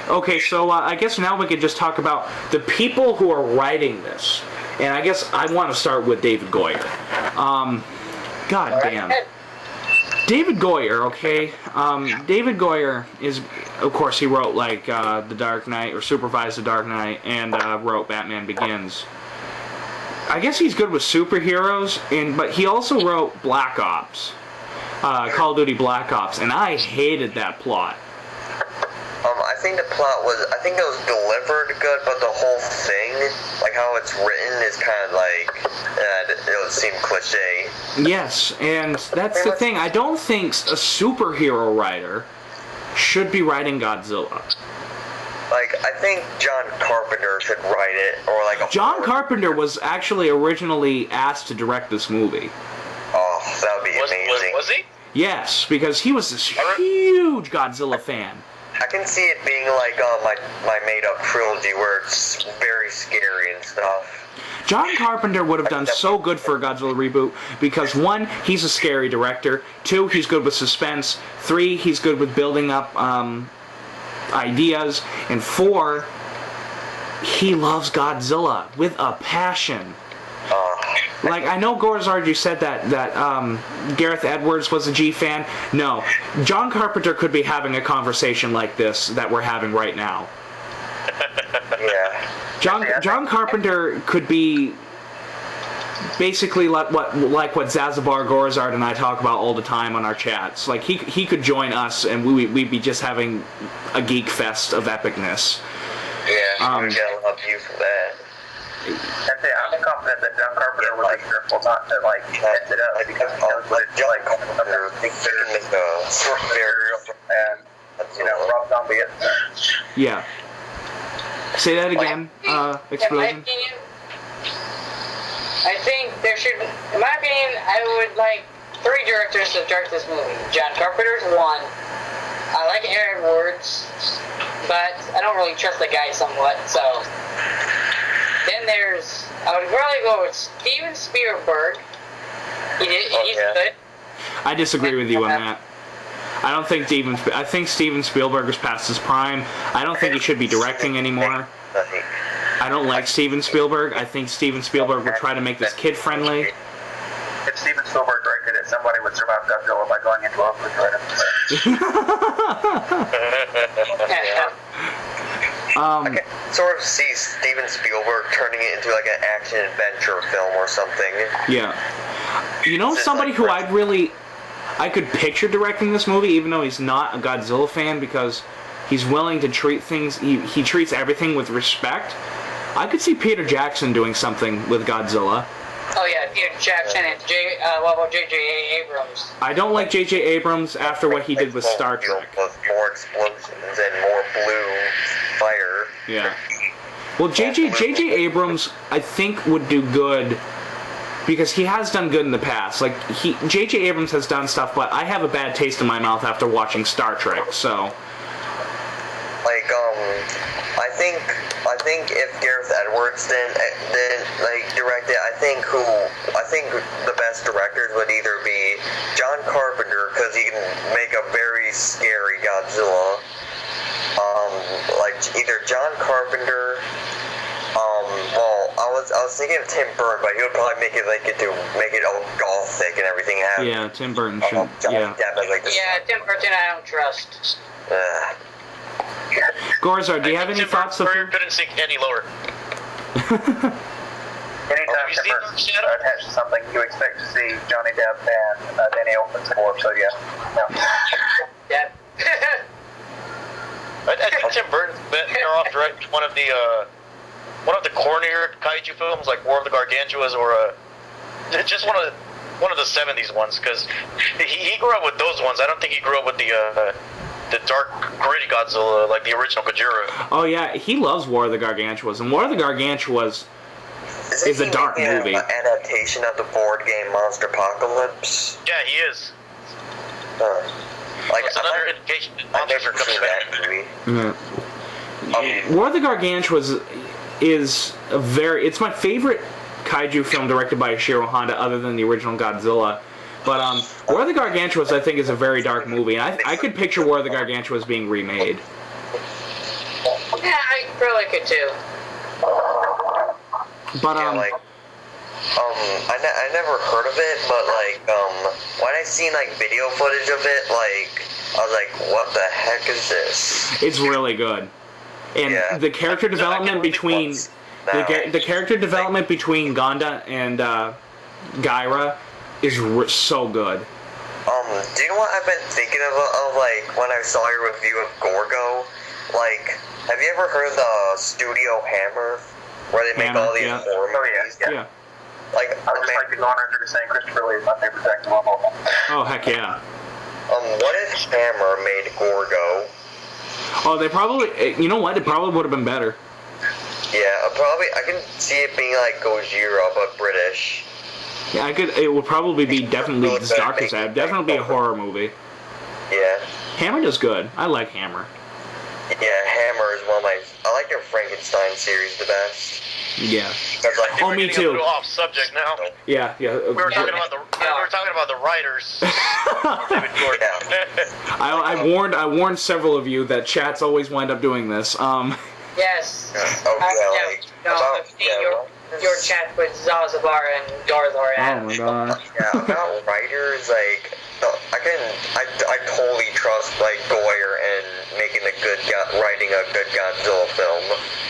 Okay, so I guess now we could just talk about the people who are writing this. And I guess I want to start with David Goyer. God damn. David Goyer, okay? David Goyer is, of course, he wrote, The Dark Knight, or supervised The Dark Knight, and wrote Batman Begins. I guess he's good with superheroes, but he also wrote Black Ops. Call of Duty Black Ops, and I hated that plot. I think the plot was, it was delivered good, but the whole thing, how it's written is kind of it would seem cliche. Yes, and that's the thing. I don't think a superhero writer should be writing Godzilla. I think John Carpenter should write it, or John Carpenter was actually originally asked to direct this movie. Oh, that would be amazing. Was he? Yes, because he was this huge Godzilla fan. I can see it being my made-up trilogy where it's very scary and stuff. John Carpenter would have done so good for a Godzilla reboot because 1, he's a scary director, 2, he's good with suspense, 3, he's good with building up ideas, and 4, he loves Godzilla with a passion. I know Gorzard, you said that Gareth Edwards was a G fan. No, John Carpenter could be having a conversation like this that we're having right now. Yeah. John Carpenter could be basically like what Zazabar, Gorzard, and I talk about all the time on our chats. He could join us, and we'd be just having a geek fest of epicness. Yeah, we gotta love you for that. I'm confident that John Carpenter would be careful not to mess it up because he knows what it's like. Carpenter thinks there's and Rob Zombie it. Yeah. Say that again, Explosion. In my opinion, I think there should, in my opinion, I would like 3 directors to direct this movie. John Carpenter's 1. I like Aaron Woods, but I don't really trust the guy somewhat, so. Then I would really go with Steven Spielberg. He's good. I disagree with you on that. I think Steven Spielberg is past his prime. I don't think he should be directing anymore. I don't like Steven Spielberg. I think Steven Spielberg would try to make this kid-friendly. If Steven Spielberg directed it, somebody would survive Godzilla by going into a refrigerator. I can sort of see Steven Spielberg turning it into an action-adventure film or something. Yeah. You know somebody who I could picture directing this movie, even though he's not a Godzilla fan, because he's willing to treat things, he treats everything with respect. I could see Peter Jackson doing something with Godzilla. Oh yeah, Peter Jackson and J.J. Abrams. I don't like J.J. Abrams after what he did with Star Trek. With more explosions and more blue fire. Yeah. Well, J.J. Abrams, I think, would do good because he has done good in the past. Like, J.J. Abrams has done stuff, but I have a bad taste in my mouth after watching Star Trek, so... Like, I think if Gareth Edwards didn't like direct it, I think the best directors would either be John Carpenter, because he can make a very scary Godzilla. Like either John Carpenter. Well, I was thinking of Tim Burton, but he would probably make it all gothic and everything. Yeah, Tim Burton should. Yeah. Tim Burton I don't trust. Gorzar, do you have any thoughts? Couldn't sink any lower. Anytime Tim Burton's attached to something, you expect to see Johnny Depp and Danny Elfman's score. So yeah. Yeah. I think Tim Burton's better off directing one of the cornier kaiju films like War of the Gargantuas or just one of the 70s ones, because he grew up with those ones. I don't think he grew up with the dark, gritty Godzilla like the original Gojira. Oh yeah, he loves War of the Gargantuas, and War of the Gargantuas is a dark movie. An adaptation of the board game Monster Apocalypse. Yeah, he is. Like it's another indication that monsters are coming back. Yeah. War of the Gargantuas is it's my favorite kaiju film directed by Ishiro Honda, other than the original Godzilla. But War of the Gargantuas, I think, is a very dark movie, and I could picture War of the Gargantuas being remade. Yeah, I probably could too. But I never heard of it, but like when I seen like video footage of it, like I was like, what the heck is this? It's really good, and the character development between the character development between Gonda and Gyra is so good. Do you know what I've been thinking of like when I saw your review of Gorgo? Like, have you ever heard of the Studio Hammer, where they make all these horror movies? Yeah. Like, I would just like to go on record as saying Christopher Lee is my favorite actor of all time. Oh heck yeah. What if Hammer made Gorgo? Oh, they probably. You know what? It probably would have been better. Yeah, I can see it being like Gojira, but British. Yeah, it would probably be definitely as dark as that. Definitely be a horror movie. Yeah. Hammer does good. I like Hammer. Yeah, Hammer is one of my. I like their Frankenstein series the best. Yeah. Like, oh, me too. A little off subject now. Yeah. We were talking about the writers. David Gordon. I warned several of you that chats always wind up doing this. Yes. Your chat with Zazabar and Garzar. Oh my god. Yeah, about writers, like, I totally trust, like, Goyer and writing a good Godzilla film.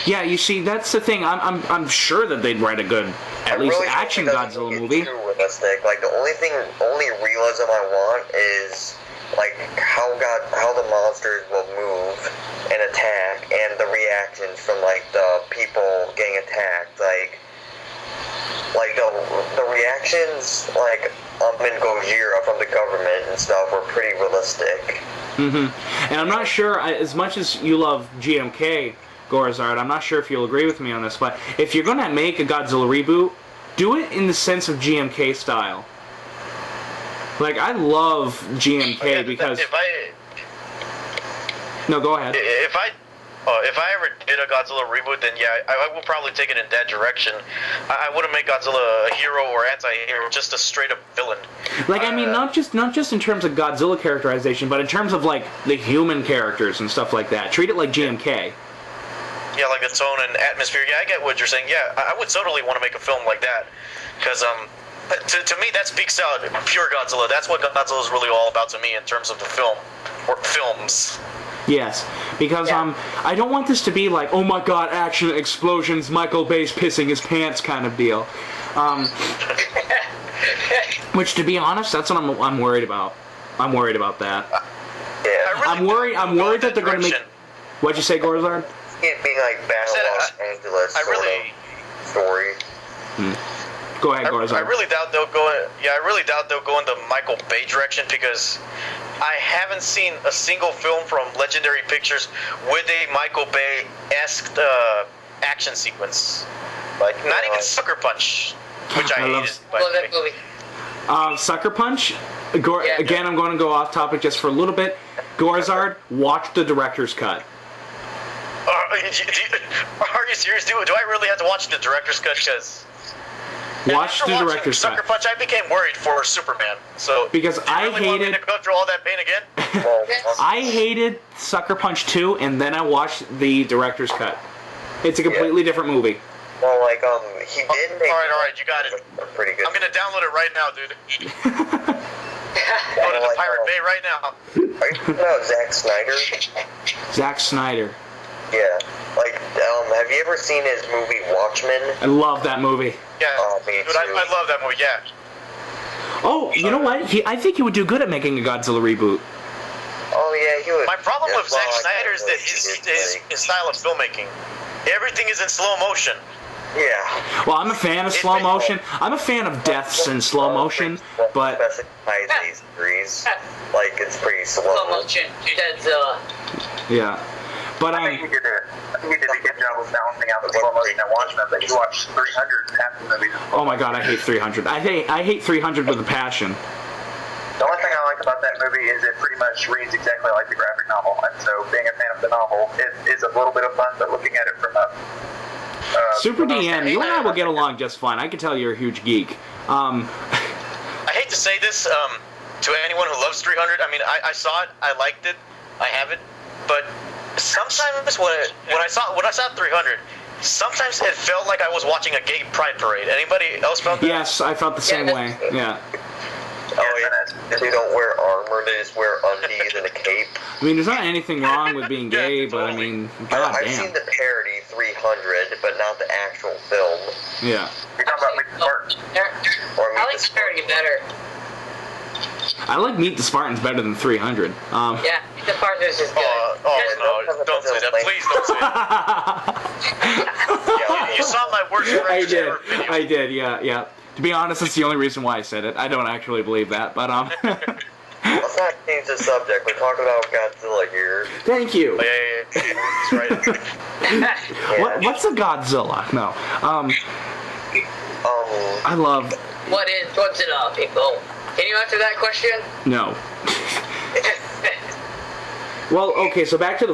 Yeah, you see, that's the thing. I'm sure that they'd write a good, at least really action Godzilla movie. Too realistic. Like, the only realism I want is, like, how the monsters will move and attack, and the reactions from, like, the people getting attacked. Like the reactions, like, in Gojira from the government and stuff were pretty realistic. Mm-hmm. And I'm not sure, as much as you love GMK, Gorazard, I'm not sure if you'll agree with me on this, but if you're going to make a Godzilla reboot, do it in the sense of GMK style. Like, I love GMK because... No, go ahead. If I ever did a Godzilla reboot, then yeah, I will probably take it in that direction. I wouldn't make Godzilla a hero or anti-hero, just a straight-up villain. Like, I mean, not just in terms of Godzilla characterization, but in terms of, like, the human characters and stuff like that. Treat it like GMK. Yeah, like the tone and atmosphere. Yeah, I get what you're saying. Yeah, I would totally want to make a film like that. Because, to me, that speaks out pure Godzilla. That's what Godzilla is really all about to me in terms of the film. Or films. Yes, because I don't want this to be like, oh my god, action, explosions, Michael Bay's pissing his pants kind of deal. Which, to be honest, that's what I'm worried about. I'm worried about that. Yeah, I'm worried that they're going to make... What'd you say, Gorzard? It being like Battle Los Angeles story. Go ahead, Gorzar. I really doubt they'll go. I really doubt they'll go in the Michael Bay direction because I haven't seen a single film from Legendary Pictures with a Michael Bay-esque action sequence. Like not even Sucker Punch, which I hated. Love that movie. Sucker Punch. Again, I'm going to go off topic just for a little bit. Gorzard, watch the director's cut. Are you serious, dude? Do I really have to watch the director's cut? Because watch the director's cut. Sucker Punch, I became worried for Superman. So because I really hated. Want me to go through all that pain again? I hated Sucker Punch 2, and then I watched the director's cut. It's a completely different movie. Well, like, he did make... Alright, you got it. Pretty good. I'm gonna download it right now, dude. Go to the Pirate Bay right now. Are you talking about Zack Snyder? Zack Snyder. Yeah. Like, have you ever seen his movie Watchmen? I love that movie. Yeah. Oh, me dude, too. I love that movie, yeah. Oh, you know what? I think he would do good at making a Godzilla reboot. Oh, yeah, he would. My problem with Zack Snyder is that his style of filmmaking. Everything is in slow motion. Yeah. Well, I'm a fan of slow motion. I'm a fan of deaths in slow motion, but... these degrees. Like, it's pretty slow. Slow motion. Godzilla. Yeah. But, I think he did a good job of balancing out the slow motion and watching it. But you watch 300 half the movie. oh my god, I hate 300. I hate 300 with a passion. The only thing I like about that movie is it pretty much reads exactly like the graphic novel, and so being a fan of the novel, it is a little bit of fun, but looking at it from a Super DM, you and I will get along just fine. I can tell you're a huge geek. I hate to say this to anyone who loves 300. I mean, I saw it, I liked it, I have it, but sometimes when I saw 300, sometimes it felt like I was watching a gay pride parade. Anybody else felt that? Yes, I felt the same way. Yeah. Oh, yeah. They don't wear armor, they just wear undies and a cape. I mean, there's not anything wrong with being gay, but I mean, I've goddamn. seen the parody 300, but not the actual film. Yeah. You're talking about Meet the Spartans. I like Sparty better. I like Meet the Spartans better than 300. Yeah, Meet the Spartans is good. No, don't say that. Please don't say that. You saw my worst reaction ever video. I did, yeah. To be honest, that's the only reason why I said it. I don't actually believe that, but Let's not change the subject. We're talking about Godzilla here. Thank you. Yeah. He's right. What's a Godzilla? No. I love... What is Godzilla, people? Can you answer that question? No. Well, okay, so back to the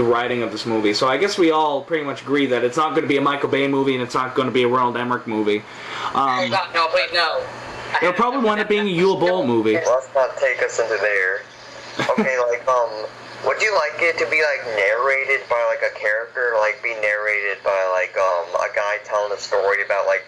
writing of this movie. So I guess we all pretty much agree that it's not going to be a Michael Bay movie and it's not going to be a Roland Emmerich movie. No, please, no. It'll probably wind up being a Yule Boll movie. Let's not take us into there. Okay, like, would you like it to be, like, narrated by, like, a character? Like, be narrated by, like, a guy telling a story about, like,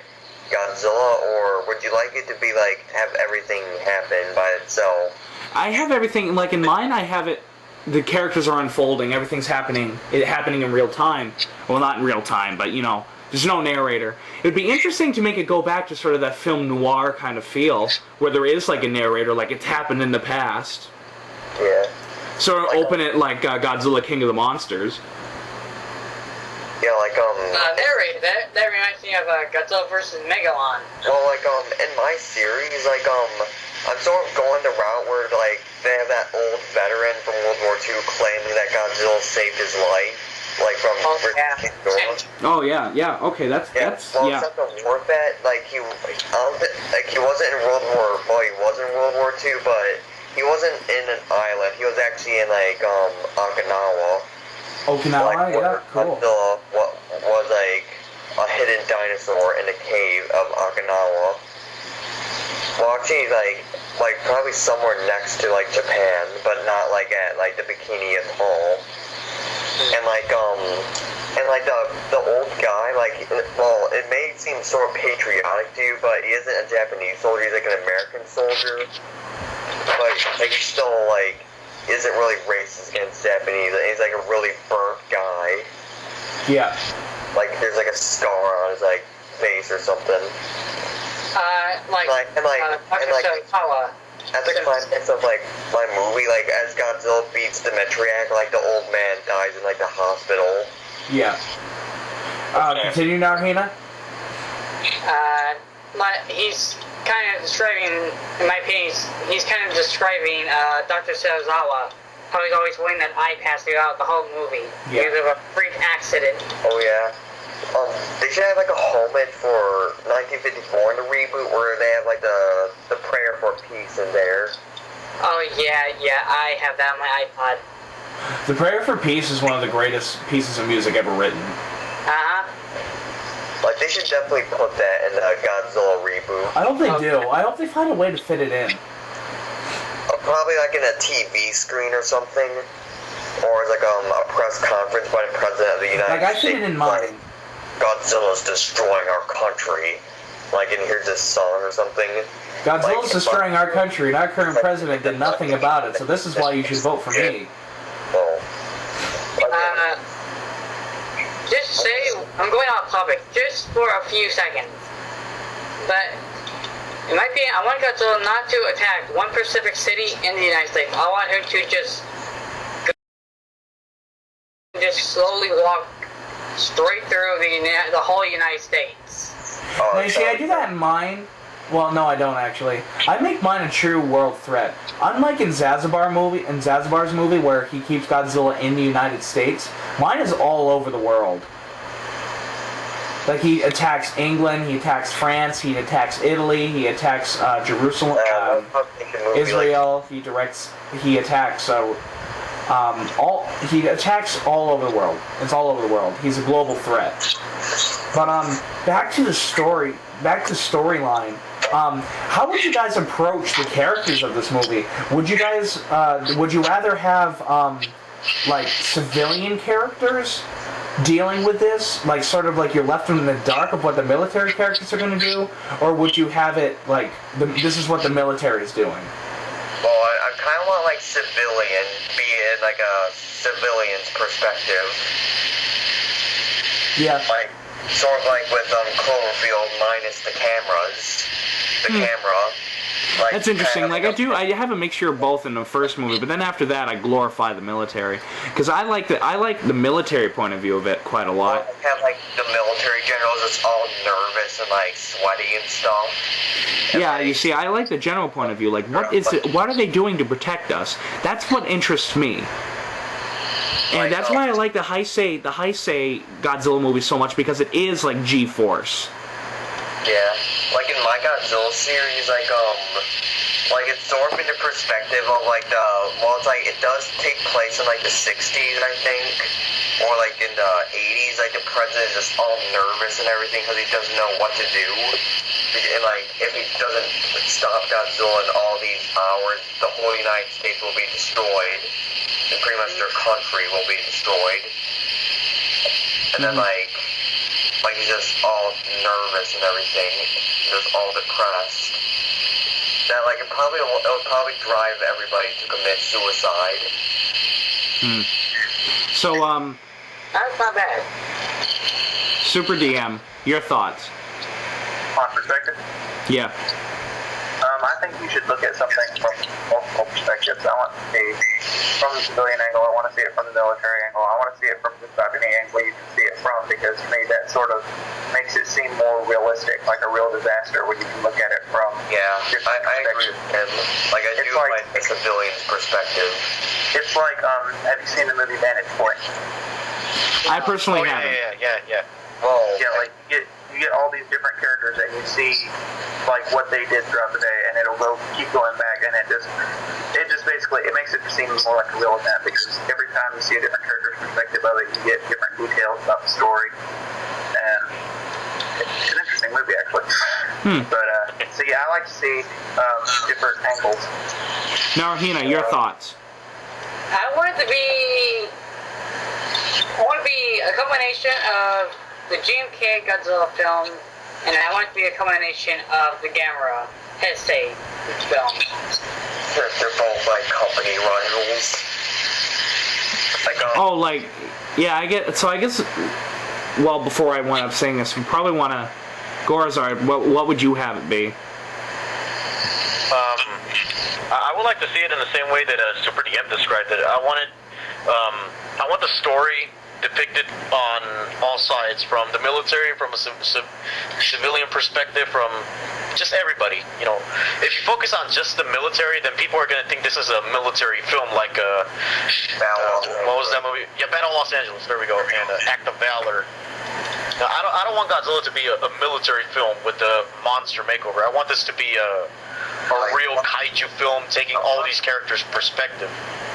Godzilla? Or would you like it to be, like, have everything happen by itself? I have everything, like, in mine, I have it... The characters are unfolding, everything's happening in real time. Well, not in real time, but, you know, there's no narrator. It would be interesting to make it go back to sort of that film noir kind of feel, where there is, like, a narrator, like it's happened in the past. Yeah. Sort of open it like Godzilla King of the Monsters. Yeah, like, narrator, that reminds me of Godzilla vs. Megalon. Well, like, in my series, like, I'm sort of going the route where, like, they have that old veteran from World War II claiming that Godzilla saved his life, like, from King Ghidorah. Oh, yeah, okay, that's, Well, except the war vet, like, he wasn't in World War, well, he was in World War II, but he wasn't in an island, he was actually in, like, Okinawa. Okinawa, yeah, cool. Godzilla was, like, a hidden dinosaur in a cave of Okinawa. Well, actually, like probably somewhere next to, like, Japan, but not, like, at, like, the Bikini Atoll. And, like, the old guy, like, well, it may seem sort of patriotic to you, but he isn't a Japanese soldier, he's, like, an American soldier. But, like, he's still, like, isn't really racist against Japanese, he's, like, a really burnt guy. Yeah. Like, there's, like, a scar on his, like, face or something. At the climax of, like, my movie, like, as Godzilla beats the Matriarch, like, the old man dies in, like, the hospital. Yeah. Continue now, Hina? he's kind of describing, in my opinion, he's kind of describing Dr. Serizawa, how he's always wanting that eye pass throughout the whole movie because of a freak accident. Oh yeah. They should have like a homage for 1954 in the reboot where they have like the prayer for peace in there. Oh yeah, I have that on my iPod. The Prayer for Peace is one of the greatest pieces of music ever written. Like, they should definitely put that in the Godzilla reboot. I hope they do. I hope they find a way to fit it in. Probably like in a TV screen or something. Or like a press conference by the President of the United States. Like, I fit it in mine. Like, Godzilla's destroying our country. Like, and here's this song or something. Godzilla's destroying our country, and our current president did nothing about it, so this is why you should vote for me. Just say, I'm going off topic, just for a few seconds. But, in my opinion, I want Godzilla not to attack one specific city in the United States. I want him to just slowly walk straight through the whole United States. Now, you see, I do that in mine. Well, no, I don't actually. I make mine a true world threat. Unlike in Zanzibar's movie, where he keeps Godzilla in the United States, mine is all over the world. Like, he attacks England, he attacks France, he attacks Italy, he attacks Jerusalem, Israel. He attacks he attacks all over the world. It's all over the world. He's a global threat. But back to the storyline. How would you guys approach the characters of this movie? Would you guys, would you rather have, like, civilian characters dealing with this? Like, sort of like you're left in the dark of what the military characters are going to do? Or would you have it, like, this is what the military is doing? Well, I kind of want, like, civilian, be it, like, a civilian's perspective. Yeah. Like, sort of like with Cloverfield minus the cameras. The camera. Like, that's interesting. Like, I have a mixture of both in the first movie, but then after that, I glorify the military because I like the military point of view of it quite a lot. Well, have like the military generals that's all nervous and like sweaty and stuff. And yeah, like, you see, I like the general point of view. Like, what are they doing to protect us? That's what interests me. And that's why I like the Heisei Godzilla movie so much, because it is like G-Force. Yeah, like in my Godzilla series, like it's sort of in the perspective of like it's like it does take place in like the 60s, I think, or like in the 80s, like the president is just all nervous and everything because he doesn't know what to do. And like, if he doesn't stop Godzilla in all these hours, the whole United States will be destroyed, and pretty much their country will be destroyed. And then like he's just all nervous and everything, just all depressed. That like it would probably drive everybody to commit suicide. So that's not bad. Super DM, your thoughts? My perspective? Yeah. I think you should look at something from multiple perspectives. I want to see from the civilian angle. I want to see it from the military angle. I want to see it from just about any angle you can see it from, because to me that sort of makes it seem more realistic, like a real disaster when you can look at it from different I agree with him. Like, I do like the civilian's perspective. It's like, have you seen the movie Vantage Point? I personally haven't. Yeah. Well, yeah, like you get all these different characters and you see like what they did throughout the day, and it'll keep going back, and it just basically it makes it seem more like a real event, because every time you see a different character's perspective of it, you get different details about the story, and it's an interesting movie actually. But so yeah, I like to see different angles. Now, Rahina, your thoughts? I want it to be a combination of the GMK Godzilla film, and I want it to be a combination of the Gamera Heisei film. They're both like company rivals. I guess. Well, before I wind up saying this, we probably want to. Gorazard, what would you have it be? I would like to see it in the same way that Super DM described it. I want the story depicted on all sides, from the military, from a civilian perspective, from just everybody. You know, if you focus on just the military, then people are going to think this is a military film, like what was that movie? Yeah, Battle of Los Angeles. There we go. And Act of Valor. Now, I don't want Godzilla to be a military film with a monster makeover. I want this to be a real kaiju film, taking all these characters' perspective.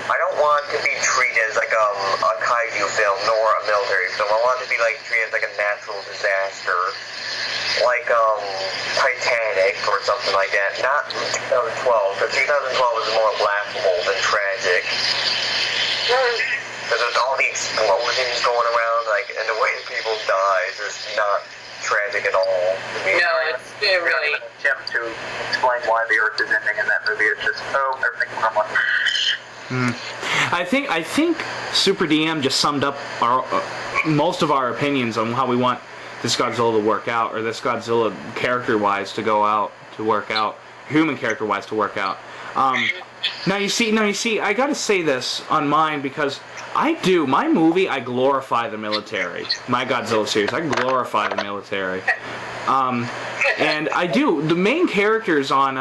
I don't want it to be treated as like a kaiju film nor a military film. I want it to be like treated as like a natural disaster, like Titanic or something like that. Not 2012, because 2012 is more laughable than tragic. Because there's all the explosions going around, like, and the way people die is just not tragic at all. No, it's really attempt to explain why the Earth is ending in that movie. It's just everything's normal. I think Super DM just summed up our most of our opinions on how we want this Godzilla to work out, or this Godzilla character-wise to go out to work out, human character-wise to work out. Now you see, I gotta say this on mine because my movie, I glorify the military. My Godzilla series, I glorify the military. And I do. The main characters on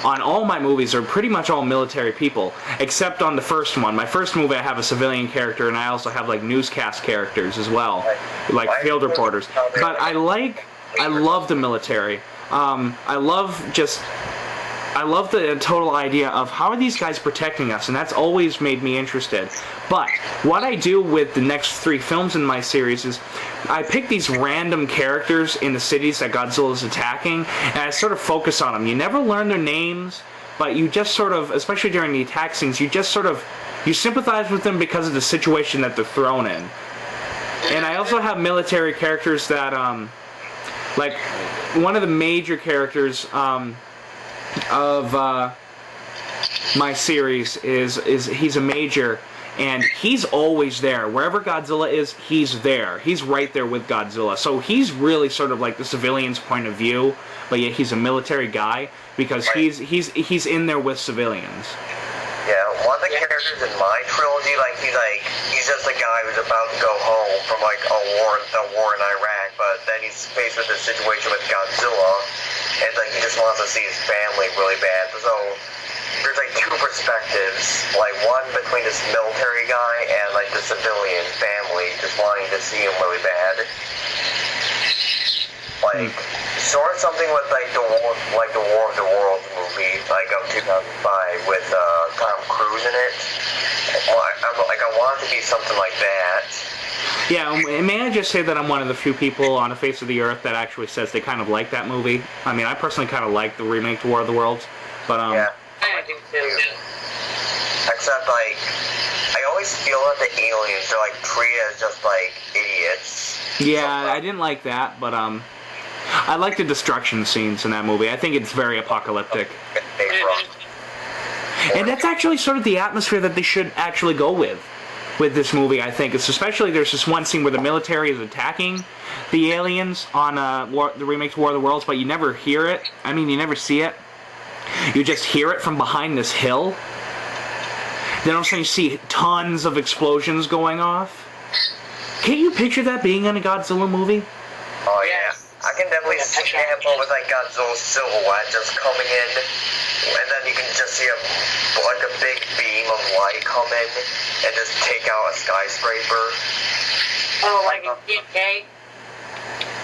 all my movies are pretty much all military people, except on the first one. My first movie, I have a civilian character, and I also have like newscast characters as well, like field reporters. But I love the military. I love the total idea of how are these guys protecting us, and that's always made me interested. But what I do with the next 3 films in my series is I pick these random characters in the cities that Godzilla is attacking, and I sort of focus on them. You never learn their names, but you just sort of, especially during the attack scenes, you sympathize with them because of the situation that they're thrown in. And I also have military characters that, like, one of the major characters, of my series is he's a major, and he's always there. Wherever Godzilla is, he's there. He's right there with Godzilla. So he's really sort of like the civilian's point of view, but yet he's a military guy because he's in there with civilians. Yeah, one of the characters in my trilogy, he's just a guy who's about to go home from like a war in Iraq, but then he's faced with this situation with Godzilla, and like he just wants to see his family really bad. So there's like 2 perspectives, like one between this military guy and like the civilian family just wanting to see him really bad. Like sort of something with like the War of the Worlds movie, like of 2005 with Tom Cruise in it. I want it to be something like that. Yeah, may I just say that I'm one of the few people on the face of the earth that actually says they kind of like that movie. I mean, I personally kind of like the remake to War of the Worlds, but yeah, I do too. Except like, I always feel that the aliens are like treated as just like idiots. Yeah, I didn't like that, but I like the destruction scenes in that movie. I think it's very apocalyptic. And that's actually sort of the atmosphere that they should actually go with this movie, I think. It's especially, there's this one scene where the military is attacking the aliens on the remake to War of the Worlds, but you never hear it. I mean, you never see it. You just hear it from behind this hill. Then all of a sudden you see tons of explosions going off. Can't you picture that being in a Godzilla movie? Oh, yeah. I can definitely see that with like Godzilla's silhouette just coming in, and then you can just see a big beam of light come in and just take out a skyscraper. Oh, like a TK? I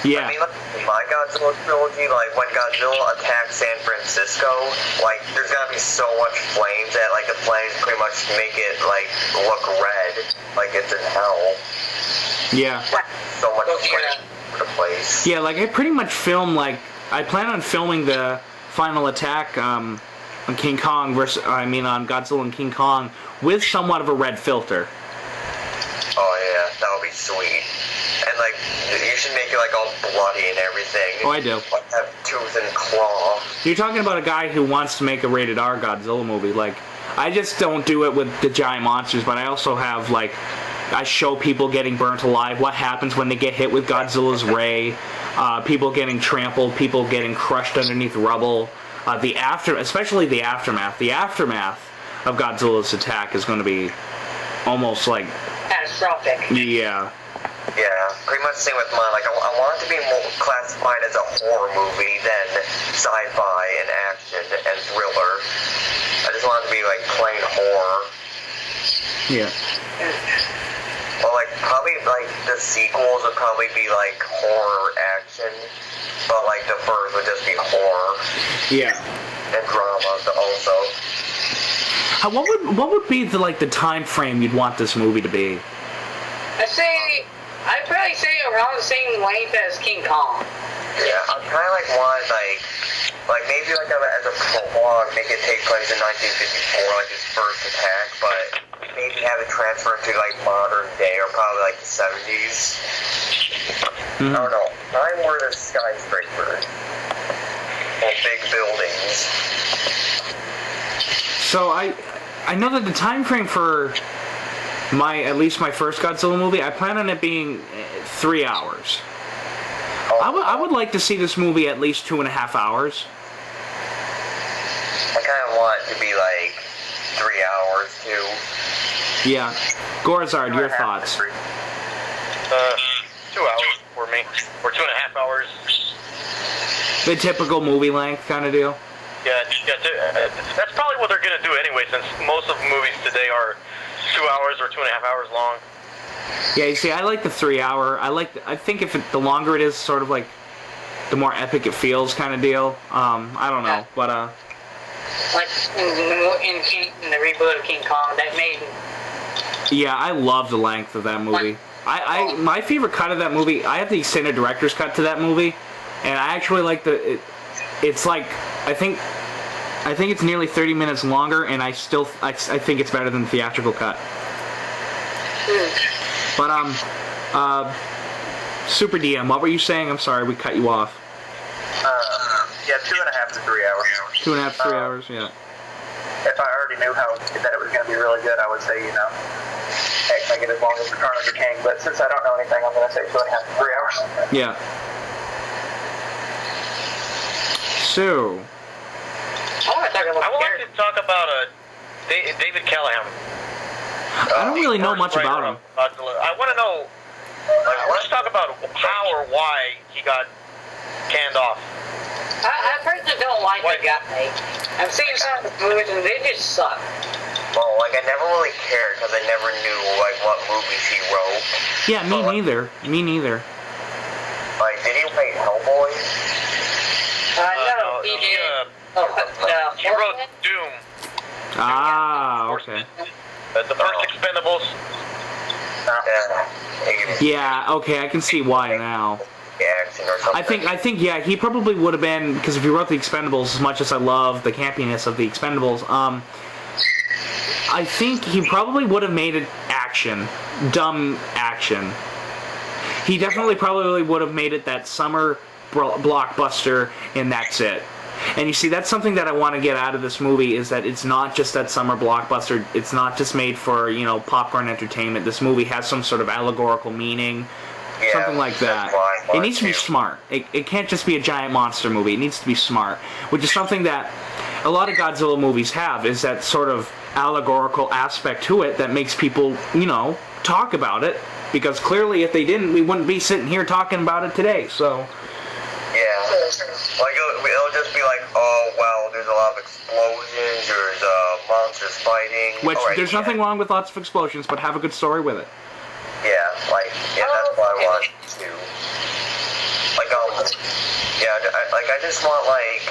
Yeah. mean, like, my Godzilla trilogy, like when Godzilla attacks San Francisco, like there's gonna be so much flames that like the flames pretty much make it like look red, like it's in hell. Yeah. So much flames. The place. Yeah, like I pretty much film I plan on filming the final attack on King Kong on Godzilla and King Kong with somewhat of a red filter. Oh yeah, that would be sweet. And like you should make it like all bloody and everything. Oh, I do. Like have tooth and claw. You're talking about a guy who wants to make a rated R Godzilla movie. Like, I just don't do it with the giant monsters, but I also have I show people getting burnt alive, what happens when they get hit with Godzilla's ray, people getting trampled, people getting crushed underneath rubble, especially the aftermath. The aftermath of Godzilla's attack is going to be almost like catastrophic. Yeah. Yeah, pretty much the same with mine. Like, I want it to be more classified as a horror movie than sci-fi and action and thriller. I just want it to be, like, plain horror. Yeah. Well, like, probably, like, the sequels would probably be, like, horror action, but, like, the first would just be horror. Yeah. And drama also. What would be the time frame you'd want this movie to be? I'd probably say around the same length as King Kong. Yeah, I kind of like want like maybe like as a prologue, make it take place in 1954, like his first attack, but maybe have it transfer to like modern day or probably like the 70s. I don't know. Time where there's skyscrapers or big buildings. So I know that the time frame for at least my first Godzilla movie, I plan on it being 3 hours. I would like to see this movie at least 2.5 hours. I kind of want it to be like 3 hours too. Yeah. Gorzard, your thoughts? 2 hours for me, or 2.5 hours. The typical movie length kind of deal. Yeah, that's probably what they're gonna do anyway, since most of the movies today are 2 hours or 2.5 hours long. Yeah, you see, I like the 3 hour. I think the longer it is, sort of like the more epic it feels, kind of deal. I don't know, but like in the reboot of King Kong, that made. Yeah, I love the length of that movie. My favorite cut of that movie. I have the extended director's cut to that movie, and I actually like it's like I think it's nearly 30 minutes longer, and I think it's better than the theatrical cut. But Super DM, what were you saying? I'm sorry, we cut you off. Yeah, 2.5 to 3 hours. 2.5 to 3 hours, yeah. If I already knew that it was going to be really good, I would say, heck, make it as long as Return of the King. But since I don't know anything, I'm going to say 2.5 to 3 hours. Yeah. So. I would like to talk about David Callahan. I don't really know much about him. I want to know. Let's talk about how or why he got canned off. I personally don't like the guy. I've seen some of the movies and they just suck. Well, like, I never really cared because I never knew, like, what movies he wrote. Yeah, me neither. Like, did he write Hellboy? No, he did. He wrote Doom. Ah, okay. The first Expendables. Yeah, okay, I can see why now. Action or something. I think, yeah, he probably would have been, because if he wrote the Expendables, as much as I love the campiness of the Expendables, I think he probably would have made it action. Dumb action. He definitely probably would have made it that summer blockbuster, and that's it. And you see, that's something that I want to get out of this movie, is that it's not just that summer blockbuster. It's not just made for, popcorn entertainment. This movie has some sort of allegorical meaning. Yeah, something like that. It needs to be smart. It can't just be a giant monster movie. It needs to be smart, which is something that a lot of Godzilla movies have, is that sort of allegorical aspect to it that makes people, talk about it. Because clearly, if they didn't, we wouldn't be sitting here talking about it today. So. Yeah. Like, it'll just be like, oh, wow, there's a lot of explosions, there's monsters fighting. Which, there's nothing wrong with lots of explosions, but have a good story with it. Yeah, that's what I want to. Like, I just want, like,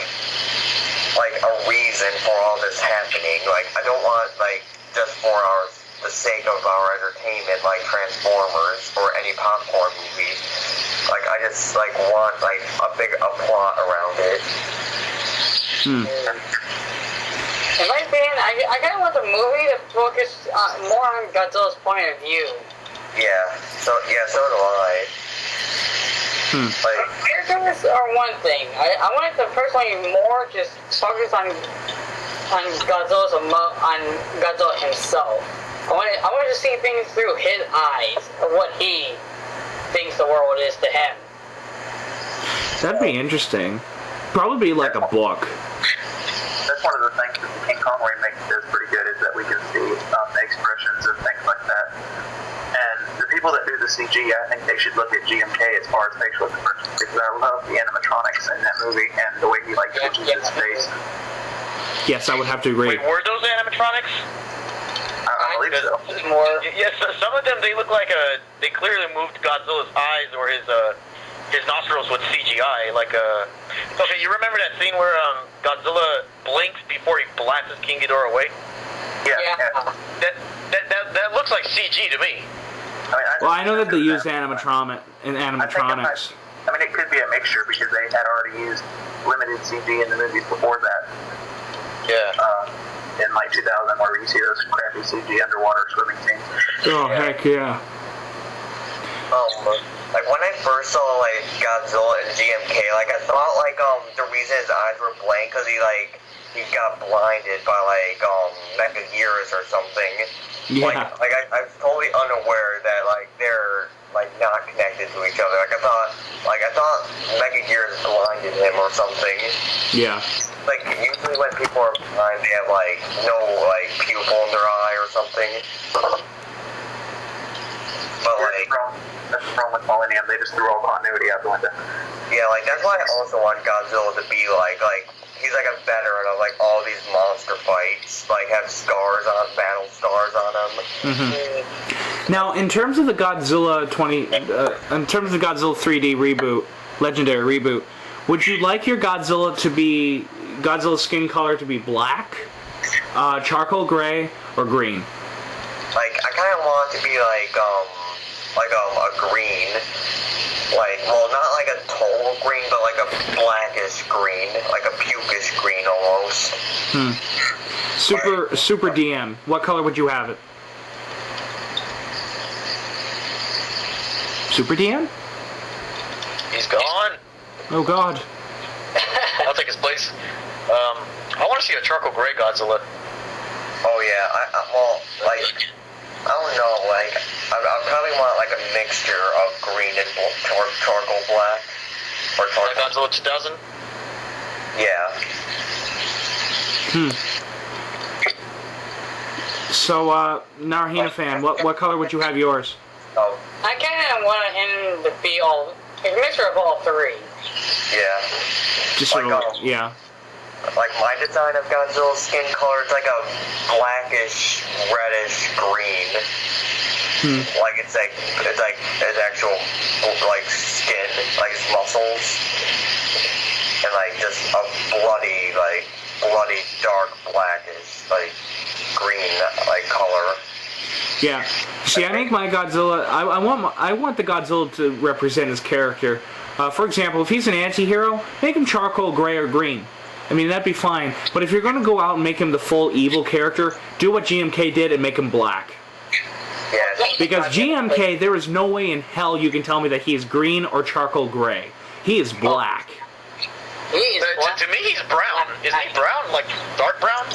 a reason for all this happening. Like, I don't want, just for the sake of our entertainment, like Transformers or any popcorn movie. Like, I just, want, a plot around it. In my opinion, I kind of want the movie to focus more on Godzilla's point of view. Yeah, so do I. Characters are one thing. I want it to personally more just focus on Godzilla's on Godzilla himself. I want to see things through his eyes of what he thinks the world is to him. That'd be interesting. Probably like a book. That's one of the things that the King Kong remake does pretty good, is that we can see the expressions and things like that. And the CG, I think they should look at GMK as far as facial expressions, because I love the animatronics in that movie and the way he like twitches his face. Yes, I would have to agree. Wait, were those animatronics? I believe so. Yes, some of them they look like they clearly moved Godzilla's eyes or his nostrils with CGI. Okay, you remember that scene where Godzilla blinks before he blasts King Ghidorah away? Yeah. That looks like CG to me. I know that they used animatronics. I mean, it could be a mixture because they had already used limited CG in the movies before that. Yeah. In like 2000, where you see those crappy CG underwater swimming scenes. Oh, heck yeah. Like when I first saw like Godzilla and GMK, like I thought like the reason his eyes were blank because he got blinded by like Mechagears or something. Yeah. Like I'm totally unaware that like they're like not connected to each other. Like I thought Mechagears blinded him or something. Yeah. Like usually when people are blind, they have like no like pupil in their eye or something. But like that's the problem with Millennium. They just threw all continuity out the window. Yeah, like that's why I also want Godzilla to be like he's like a veteran of like all these monster fights, like have battle scars on him. Mm-hmm. Now, in terms of the Godzilla 3D reboot, legendary reboot, would you like your Godzilla's skin color to be black, charcoal gray, or green? Like I kind of want it to be like a green. Well, not like a total green, but like a blackish green, like a pukish green almost. Super DM. What color would you have it? Super DM? He's gone. Oh God. I'll take his place. I want to see a charcoal gray Godzilla. Oh yeah, I don't know, like, I probably want, like, a mixture of green and charcoal black. Or charcoal. Like Godzilla 2000? Yeah. So, Narahina fan, what color would you have yours? Oh. I kind of want him to be a mixture of all three. Yeah. Just sort of, yeah. Like my design of Godzilla's skin color, it's like a blackish, reddish green. Like it's his actual like skin, like his muscles, and like just a bloody dark blackish, like green, like color. Yeah. See, I make my Godzilla. I want the Godzilla to represent his character. For example, if he's an anti-hero, make him charcoal gray or green. I mean, that'd be fine. But if you're going to go out and make him the full evil character, do what GMK did and make him black. Yeah. Because GMK, there is no way in hell you can tell me that he is green or charcoal gray. He is black. To me, he's brown. Isn't he brown? Like dark brown?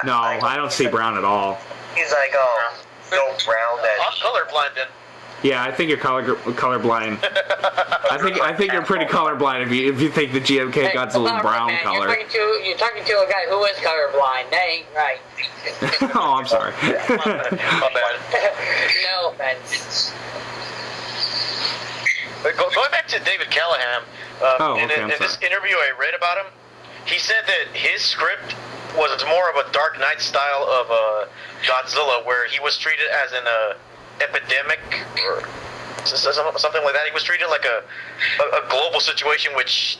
No, I don't see brown at all. He's like so brown that I'm colorblind then. Yeah, I think you're colorblind. I think you're pretty colorblind if you think the GMK Godzilla is brown man, color. You're talking to a guy who is colorblind. That ain't right. Oh, I'm sorry. My bad. No offense. Going back to David Callahan, in this interview I read about him, he said that his script was more of a Dark Knight style of Godzilla, where he was treated as an epidemic or something like that. He was treated like a global situation, which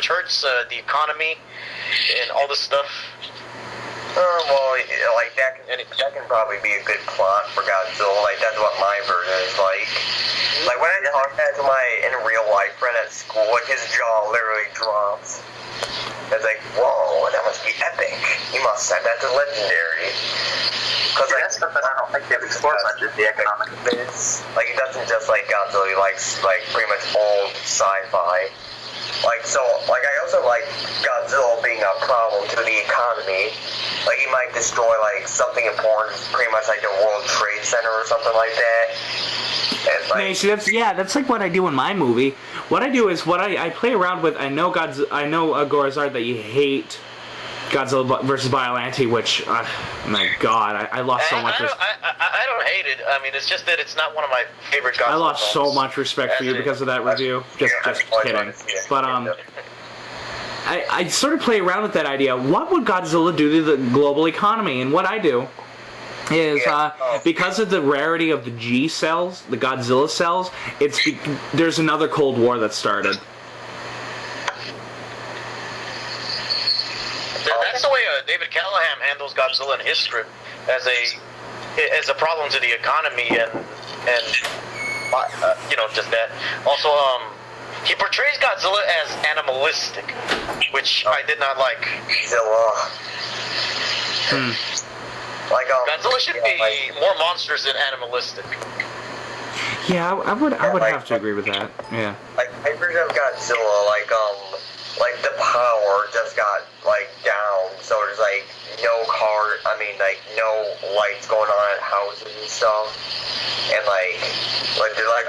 hurts the economy and all this stuff. Well, like that can probably be a good plot for Godzilla. Like that's what my version is like. Like when I talk that to my in real life friend at school, like his jaw literally drops. It's like, whoa, that must be epic. You must send that to Legendary. Because like, that's something I don't think they've explored much is the economic bits. Like he doesn't just like Godzilla. He likes like pretty much old sci-fi. Like so, like I also like Godzilla being a problem to the economy. Like he might destroy like something important, pretty much like the World Trade Center or something like that. And, like, See, that's like what I do in my movie. What I do is I play around with. I know Gorizard that you hate Godzilla versus Biollante, which, my God, I lost so much. I don't hate it. I mean, it's just that it's not one of my favorite Godzilla I lost films. so much respect for you because of that review. Just kidding. But I sort of play around with that idea. What would Godzilla do to the global economy? And what I do is, because of the rarity of the G cells, the Godzilla cells, there's another Cold War that started. That's the way David Callahan handles Godzilla in his script, as a problem to the economy and just that. Also, he portrays Godzilla as animalistic, which I did not like. Godzilla should be more monstrous than animalistic. Yeah, I would have to agree with that. Yeah. Like, I version of Godzilla, like the power just got down, so there's no no lights going on at houses and stuff, and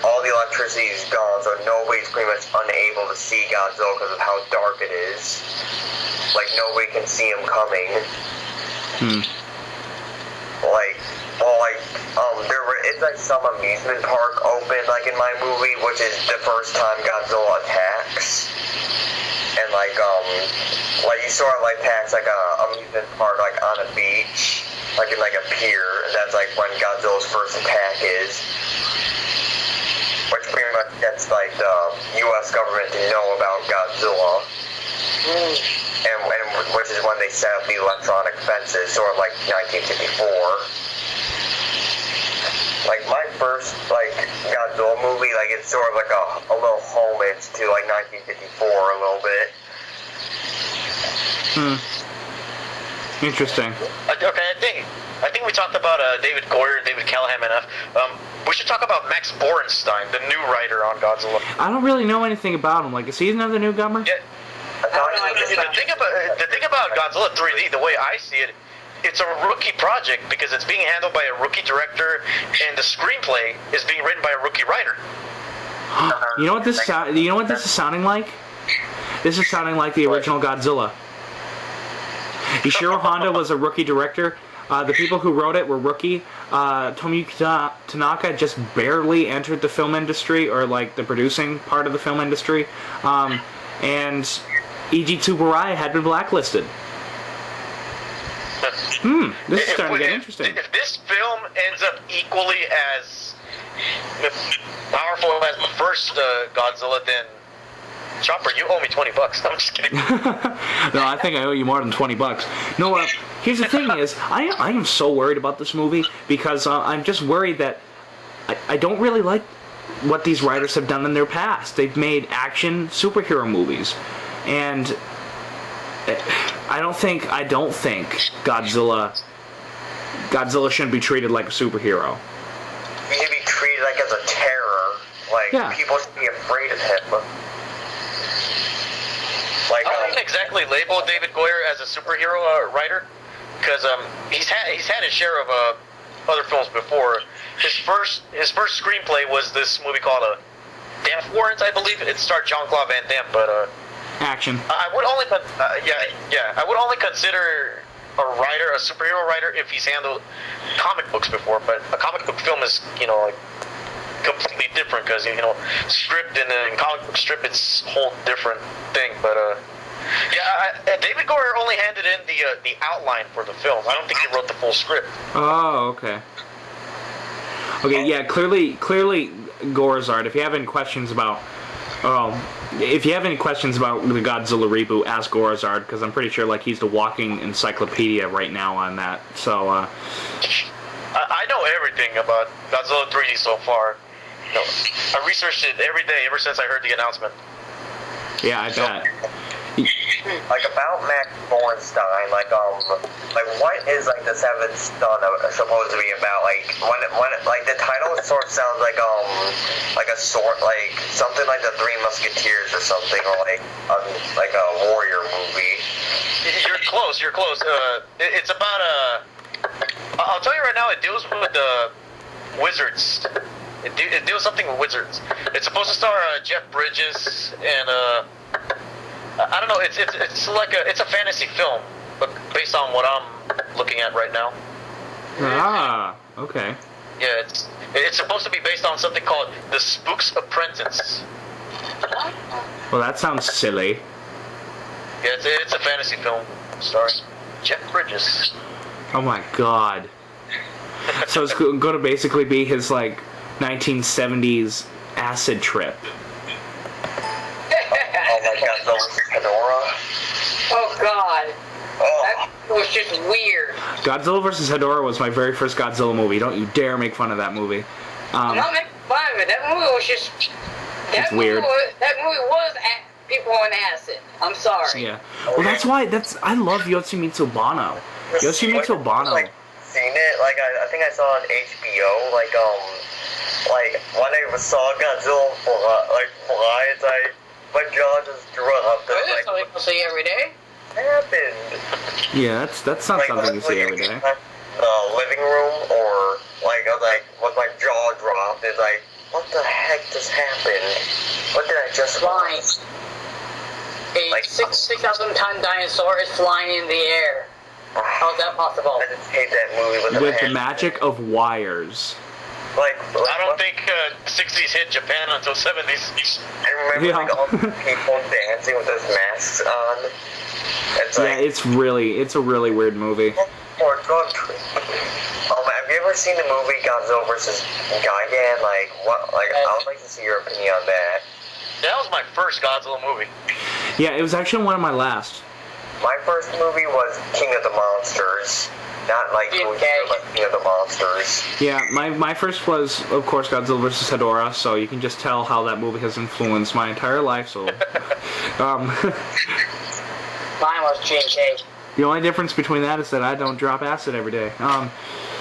all the electricity is gone, so nobody's pretty much unable to see Godzilla because of how dark it is. Nobody can see him coming. There is some amusement park open in my movie, which is the first time Godzilla attacks. And you sort of attacks a amusement park on a beach, in a pier, and that's when Godzilla's first attack is. Which pretty much gets the US government to know about Godzilla. And which is when they set up the electronic fences, sort of 1954. My first Godzilla movie, it's sort of a little homage to 1954 a little bit. Interesting. Okay, I think we talked about David Goyer and David Callahan enough. We should talk about Max Borenstein, the new writer on Godzilla. I don't really know anything about him. Is he another newcomer? Yeah. The thing about Godzilla 3D, the way I see it, it's a rookie project because it's being handled by a rookie director, and the screenplay is being written by a rookie writer. You know what this is sounding like? This is sounding like the original Godzilla. Ishiro Honda was a rookie director. The people who wrote it were rookie. Tomoyuki Tanaka just barely entered the film industry, or the producing part of the film industry. And Eiji Tsuburaya had been blacklisted. This is starting to get interesting. If this film ends up equally as powerful as the first Godzilla, then Chopper, you owe me $20. I'm just kidding. No, I think I owe you more than $20. No, here's the thing is, I am so worried about this movie because I'm just worried that I don't really like what these writers have done in their past. They've made action superhero movies, and I don't think Godzilla shouldn't be treated like a superhero. He should be treated as a terror. People should be afraid of him. I wouldn't exactly label David Goyer as a superhero writer, because he's had his share of other films before. His first screenplay was this movie called Death Warrant, I believe. It starred Jean-Claude Van Damme, but action. I would only I would only consider a writer, a superhero writer, if he's handled comic books before. But a comic book film is completely different, because script and comic book strip, it's a whole different thing. But David Goyer only handed in the outline for the film. I don't think he wrote the full script. Oh, okay. Okay, yeah, clearly Gore's art. If you have any questions about the Godzilla reboot, ask Gore's art, because I'm pretty sure he's the walking encyclopedia right now on that. So I know everything about Godzilla 3D so far. I researched it every day ever since I heard the announcement. Yeah, I bet. About Max Borenstein, what is the seventh son supposed to be about? When the title sort of sounds like a sort something like the Three Musketeers or something, or a warrior movie. You're close. It's about I'll tell you right now, it deals with wizards. It deals something with wizards. It's supposed to star Jeff Bridges and I don't know. It's a fantasy film. but based on what I'm looking at right now. Ah, okay. Yeah, it's supposed to be based on something called The Spook's Apprentice. Well, that sounds silly. Yeah, it's a fantasy film starring Jeff Bridges. Oh my god. So it's going to basically be his, like, 1970s acid trip. Oh my god, those Fedora. Oh god. Oh. That was just weird. Godzilla vs. Hedorah was my very first Godzilla movie. Don't you dare make fun of that movie. I'm not making fun of it. That movie was just... It's weird. That movie was people on acid. I'm sorry. Yeah. Well, that's why. I love Yoshimitsu Banno. Yoshimitsu Banno. Like, seen it? Like, I think I saw it on HBO. Like when I saw Godzilla fly, it's like my jaw just dropped. That's something you see every day. Happened. Yeah, that's not something you see every day. Living room, or like I was like, when my jaw dropped, it's like, what the heck just happened? What did I just watch? A like 6,000-ton dinosaur is flying in the air. How's that possible? I just hate that movie with the magic of wires. Like I don't think 60s hit Japan until 70s. I remember like all the people dancing with those masks on. It's like, yeah, it's a really weird movie. Or drug trip. Have you ever seen the movie Godzilla vs. Gigan? Like what? Like I would like to see your opinion on that. That was my first Godzilla movie. Yeah, it was actually one of my last. My first movie was King of the Monsters. Not like Godzilla, but King of the Monsters. Yeah, my first was, of course, Godzilla vs. Hedorah, so you can just tell how that movie has influenced my entire life, so... Mine was J.K. The only difference between that is that I don't drop acid every day. Yeah,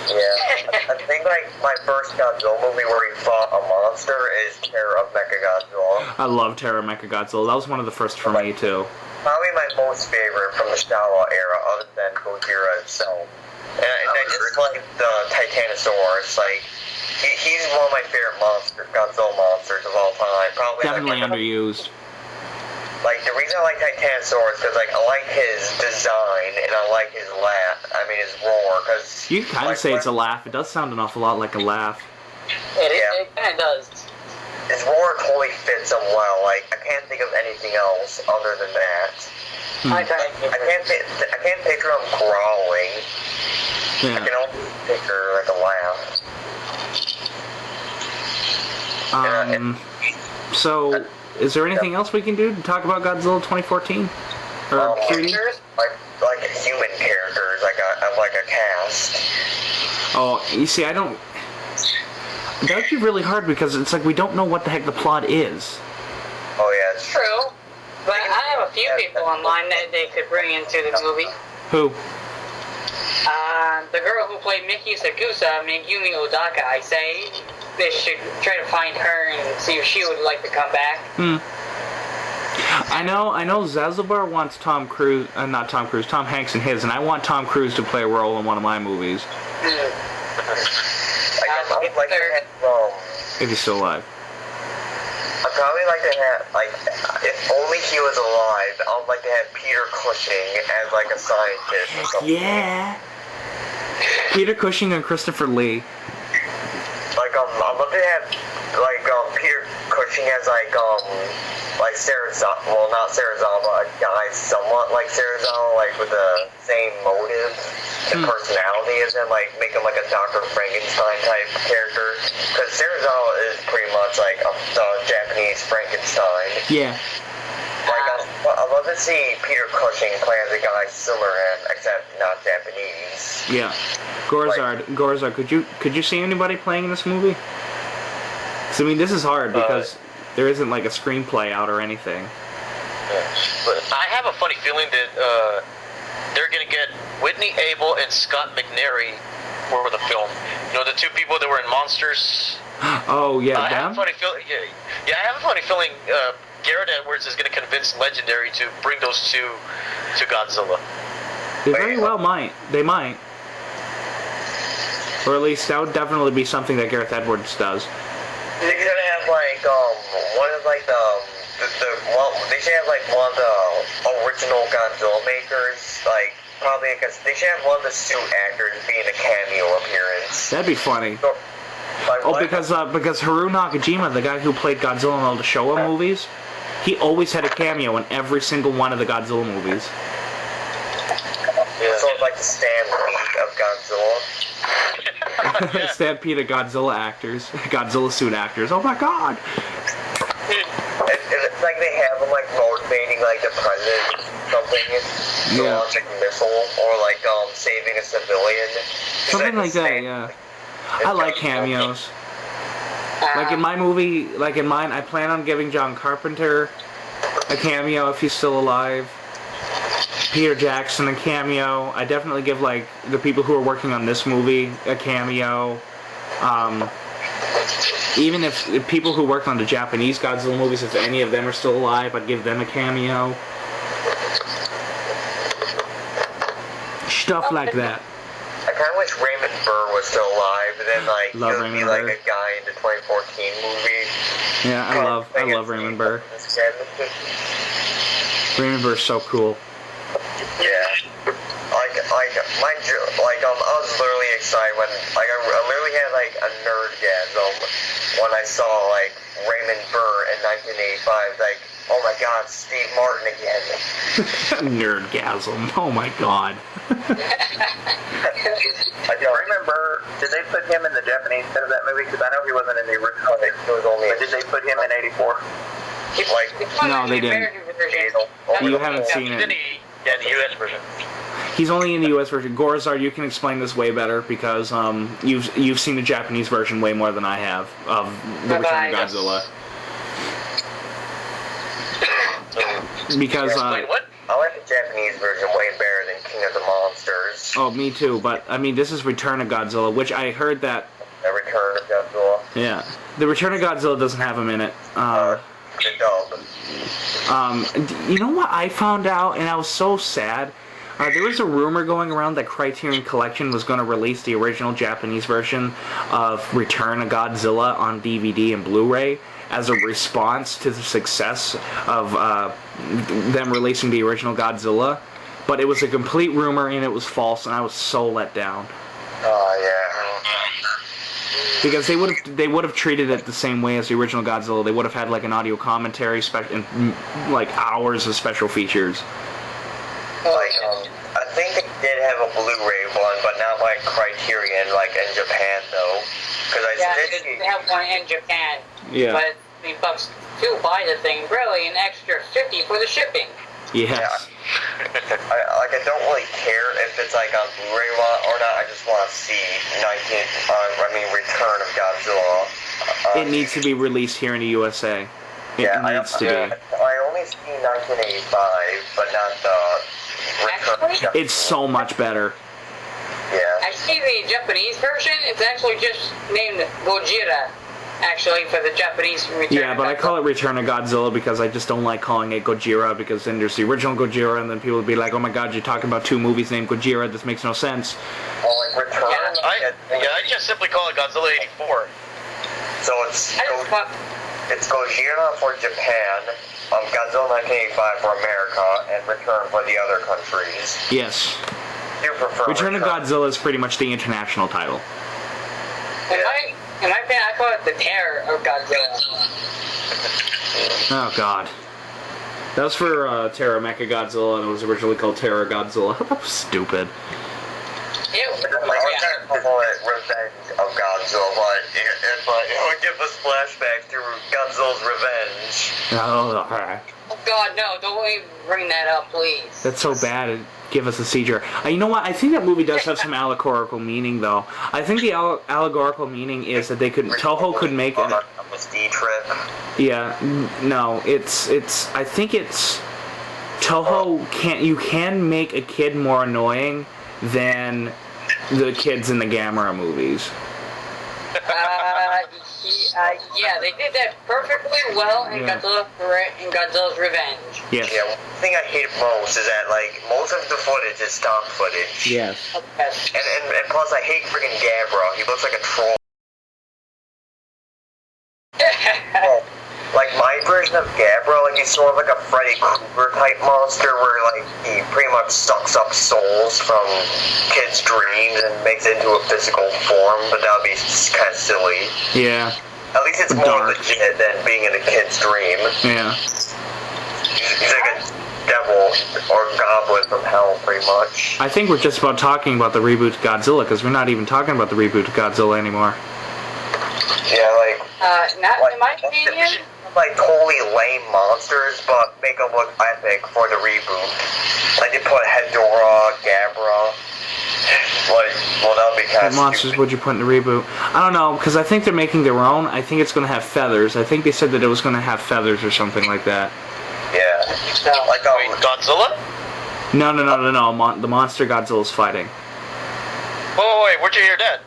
I think like my first Godzilla movie where he fought a monster is Terror of Mechagodzilla. I love Terror of Mechagodzilla. That was one of the first for me, too. Probably my most favorite from the Showa era, other than Gojira itself. And I just like the Titanosaurus. Like, he's one of my favorite Godzilla monsters of all time. Probably definitely underused. Like, the reason I like Titanosaurus is, like, I like his design, and I like his laugh. I mean, his roar, because... You can kind of say it's a laugh. It does sound an awful lot like a laugh. It kind of does. His roar totally fits him well. Like, I can't think of anything else other than that. I can't picture him growling. Yeah. I can only picture, like, a laugh. So... Is there anything else we can do to talk about Godzilla 2014? Or 3D? Like human characters, like a cast. Oh, you see, I don't... That would be really hard because it's like we don't know what the heck the plot is. Oh yeah, it's true. But I have a few people in mind that they could bring into the movie. Who? The girl who played Miki Sakusa, Megumi Odaka, I say. They should try to find her and see if she would like to come back. I know Zazubar wants Tom Hanks in his, and I want Tom Cruise to play a role in one of my movies. I would like to have, if he's still alive. I'd probably like to have, like, if only he was alive, I would like to have Peter Cushing as, like, a scientist or something. Yeah. Peter Cushing and Christopher Lee. Like, I'd love to have, like, Peter Cushing as, like Sarazawa, well, not Sarazawa, a guy somewhat like Sarazawa, like, with the same motive and personality as him, like, make him, like, a Dr. Frankenstein type character, because Sarazawa is pretty much, like, the Japanese Frankenstein. Yeah. Like, I'd love to see Peter Cushing play as a guy similar to him, except not Japanese. Yeah. Gorzard, could you see anybody playing in this movie? Because, I mean, this is hard because there isn't, like, a screenplay out or anything. But I have a funny feeling that they're going to get Whitney Able and Scott McNairy for the film. You know, the two people that were in Monsters? Oh, yeah, I have a funny feeling, I have a funny feeling Garrett Edwards is going to convince Legendary to bring those two to Godzilla. They very well might. They might. Or at least that would definitely be something that Gareth Edwards does. They're gonna have like one of like they should have like one of the original Godzilla makers like probably they should have one of the suit actors being a cameo appearance. That'd be funny. So, like, Oh, because Haru Nakajima, the guy who played Godzilla in all the Showa movies, he always had a cameo in every single one of the Godzilla movies. So it's like the Stan Lee of Godzilla. Stampede of Godzilla actors, Godzilla suit actors. Oh my god! It's like they have him like motivating like the president or something to launch a missile or like saving a civilian. Something like that, yeah. I like cameos. Like in my movie, like in mine, I plan on giving John Carpenter a cameo if he's still alive. Peter Jackson a cameo. I definitely give like the people who are working on this movie a cameo. Even if people who worked on the Japanese Godzilla movies, if any of them are still alive, I'd give them a cameo. Stuff like that. I kind of wish Raymond Burr was still alive, but then like he would be like a guy in the 2014 movie. Yeah, I love Raymond Burr. Raymond Burr's so cool. Yeah. I was literally excited when, like, I literally had, like, a nerdgasm when I saw, like, Raymond Burr in 1985, like, oh my god, Steve Martin again. Nerdgasm, oh my god. Raymond Burr, did they put him in the Japanese cut of that movie? Because I know he wasn't in the original. But did they put him in 84? No, they didn't. You haven't seen it. Yeah, the U.S. version. He's only in the U.S. version. Gorazar, you can explain this way better because you've seen the Japanese version way more than I have of the Return of Godzilla. Because Wait, what? I like the Japanese version way better than King of the Monsters. Oh, me too. But I mean, this is Return of Godzilla, which I heard that. The Return of Godzilla. Yeah, the Return of Godzilla doesn't have him in it. The dub. You know what I found out, and I was so sad. There was a rumor going around that Criterion Collection was going to release the original Japanese version of Return of Godzilla on DVD and Blu-ray as a response to the success of them releasing the original Godzilla. But it was a complete rumor and it was false, and I was so let down. Oh, yeah. Because they would have treated it the same way as the original Godzilla. They would have had like an audio commentary, and like hours of special features. Like, I think they did have a Blu-ray one, but not like Criterion, like in Japan though. They have one in Japan. Yeah. But $3 to buy the thing, really an extra $50 for the shipping. Yes. Yeah. I don't really care if it's like on Blu-ray or not. I just want to see Return of Godzilla. It needs to be released here in the USA. It needs to be. I only see 1985, but not the Return. It's so much better. Yeah. Actually, the Japanese version, it's actually just named Gojira. Actually, for the Japanese Return. Yeah, but I call it Return of Godzilla because I just don't like calling it Gojira, because then there's the original Gojira, and then people would be like, oh my god, you're talking about two movies named Gojira, this makes no sense. Well, like Return. I just simply call it Godzilla 84. So it's Gojira for Japan, Godzilla 1985 for America, and Return for the other countries. Yes. You prefer Return of Godzilla is pretty much the international title. In my opinion, I call it the Terror of Godzilla. Oh god. That was for Terror Mecha Godzilla, and it was originally called Terror Godzilla. That was stupid. Ew. I would call it Revenge of Godzilla, but it would give us flashbacks to Godzilla's revenge. Oh, alright. Oh god, no, don't even bring that up, please. That's so bad. It'd give us a seizure. You know what? I think that movie does have some allegorical meaning, though. I think the allegorical meaning is that Toho could make a steam trip. Yeah, no, I think it's Toho you can make a kid more annoying than the kids in the Gamera movies. Yeah, they did that perfectly well in Godzilla's Revenge. Yes. Yeah, one thing I hate most is that, like, most of the footage is stock footage. Yes. And plus, I hate freaking Gabra. He looks like a troll. Like, my version version of Gabra, like he's sort of like a Freddy Krueger type monster, where like he pretty much sucks up souls from kids' dreams and makes it into a physical form. But that would be kind of silly. Yeah. At least it's more legit than being in a kid's dream. Yeah. He's like a devil or goblin from hell, pretty much. I think we're just about talking about the reboot to Godzilla, because we're not even talking about the reboot to Godzilla anymore. Yeah, like... not like, in my opinion. Like totally lame monsters, but make them look epic for the reboot. Like they put Hedorah, Gabra. Like, well, that would be kind of What monsters would you put in the reboot? I don't know, because I think they're making their own. I think it's going to have feathers. I think they said that it was going to have feathers or something like that. Yeah. Like Godzilla? No. The monster Godzilla's fighting. Oh, wait, where'd you hear that?